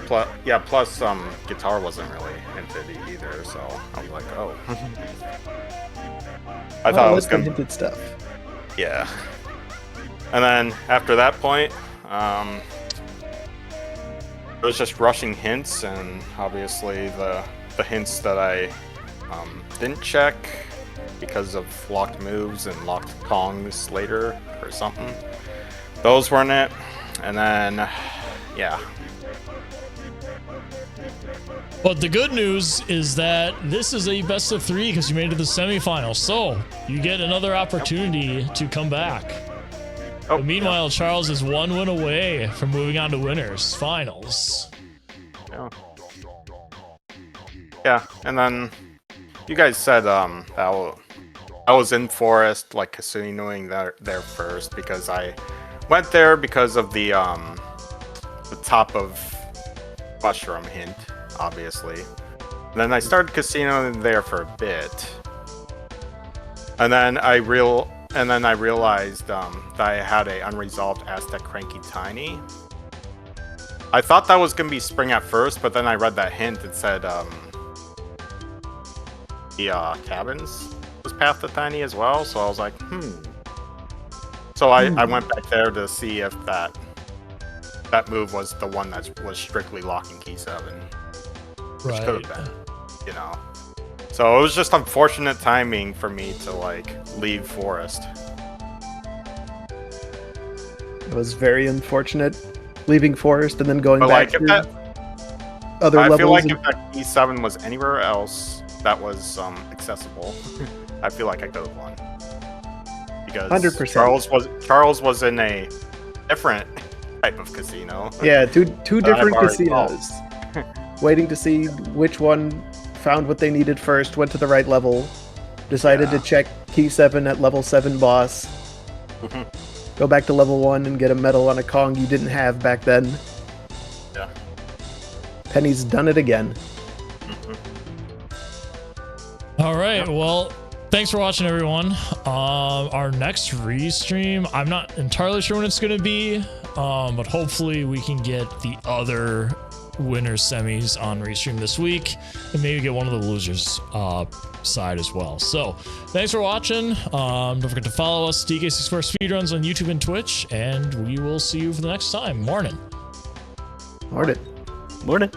plus guitar wasn't really hinted either, so I was like, oh. I thought it was gonna hinted stuff. Yeah. And then after that point, it was just rushing hints, and obviously the hints that I didn't check because of locked moves and locked Kongs later or something, those weren't it. And then, yeah. But the good news is that this is a best of 3 because you made it to the semifinals, so you get another opportunity to come back. Oh, but meanwhile, Charles is 1 win away from moving on to winners finals. Yeah, and then you guys said I was in Forest, like casinoing there first, because I went there because of the top of Mushroom hint, obviously. Then I started casino there for a bit, and then I realized that I had a unresolved Aztec Cranky Tiny. I thought that was gonna be Spring at first, but then I read that hint. It said the cabins was Path to Tiny as well, so I was like, So I went back there to see if that move was the one that was strictly locking Key 7. Which could have been, you know. So it was just unfortunate timing for me to like leave Forest. It was very unfortunate leaving Forest and then going But back like, if to that, other I levels. feel like and- if that Key 7 was anywhere else that was accessible, I feel like I could have won. Because 100%. Charles was in a different type of casino. Yeah, two different already casinos. Waiting to see which one found what they needed first, went to the right level, decided to check Key 7 at level 7 boss, go back to level 1 and get a medal on a Kong you didn't have back then. Yeah. Penny's done it again. All right, well, thanks for watching, everyone. Our next restream, I'm not entirely sure when it's going to be, but hopefully we can get the other winners semis on restream this week and maybe get one of the losers side as well. So thanks for watching. Don't forget to follow us, DK64 Speedruns on YouTube and Twitch, and we will see you for the next time. Morning. Morning. Morning.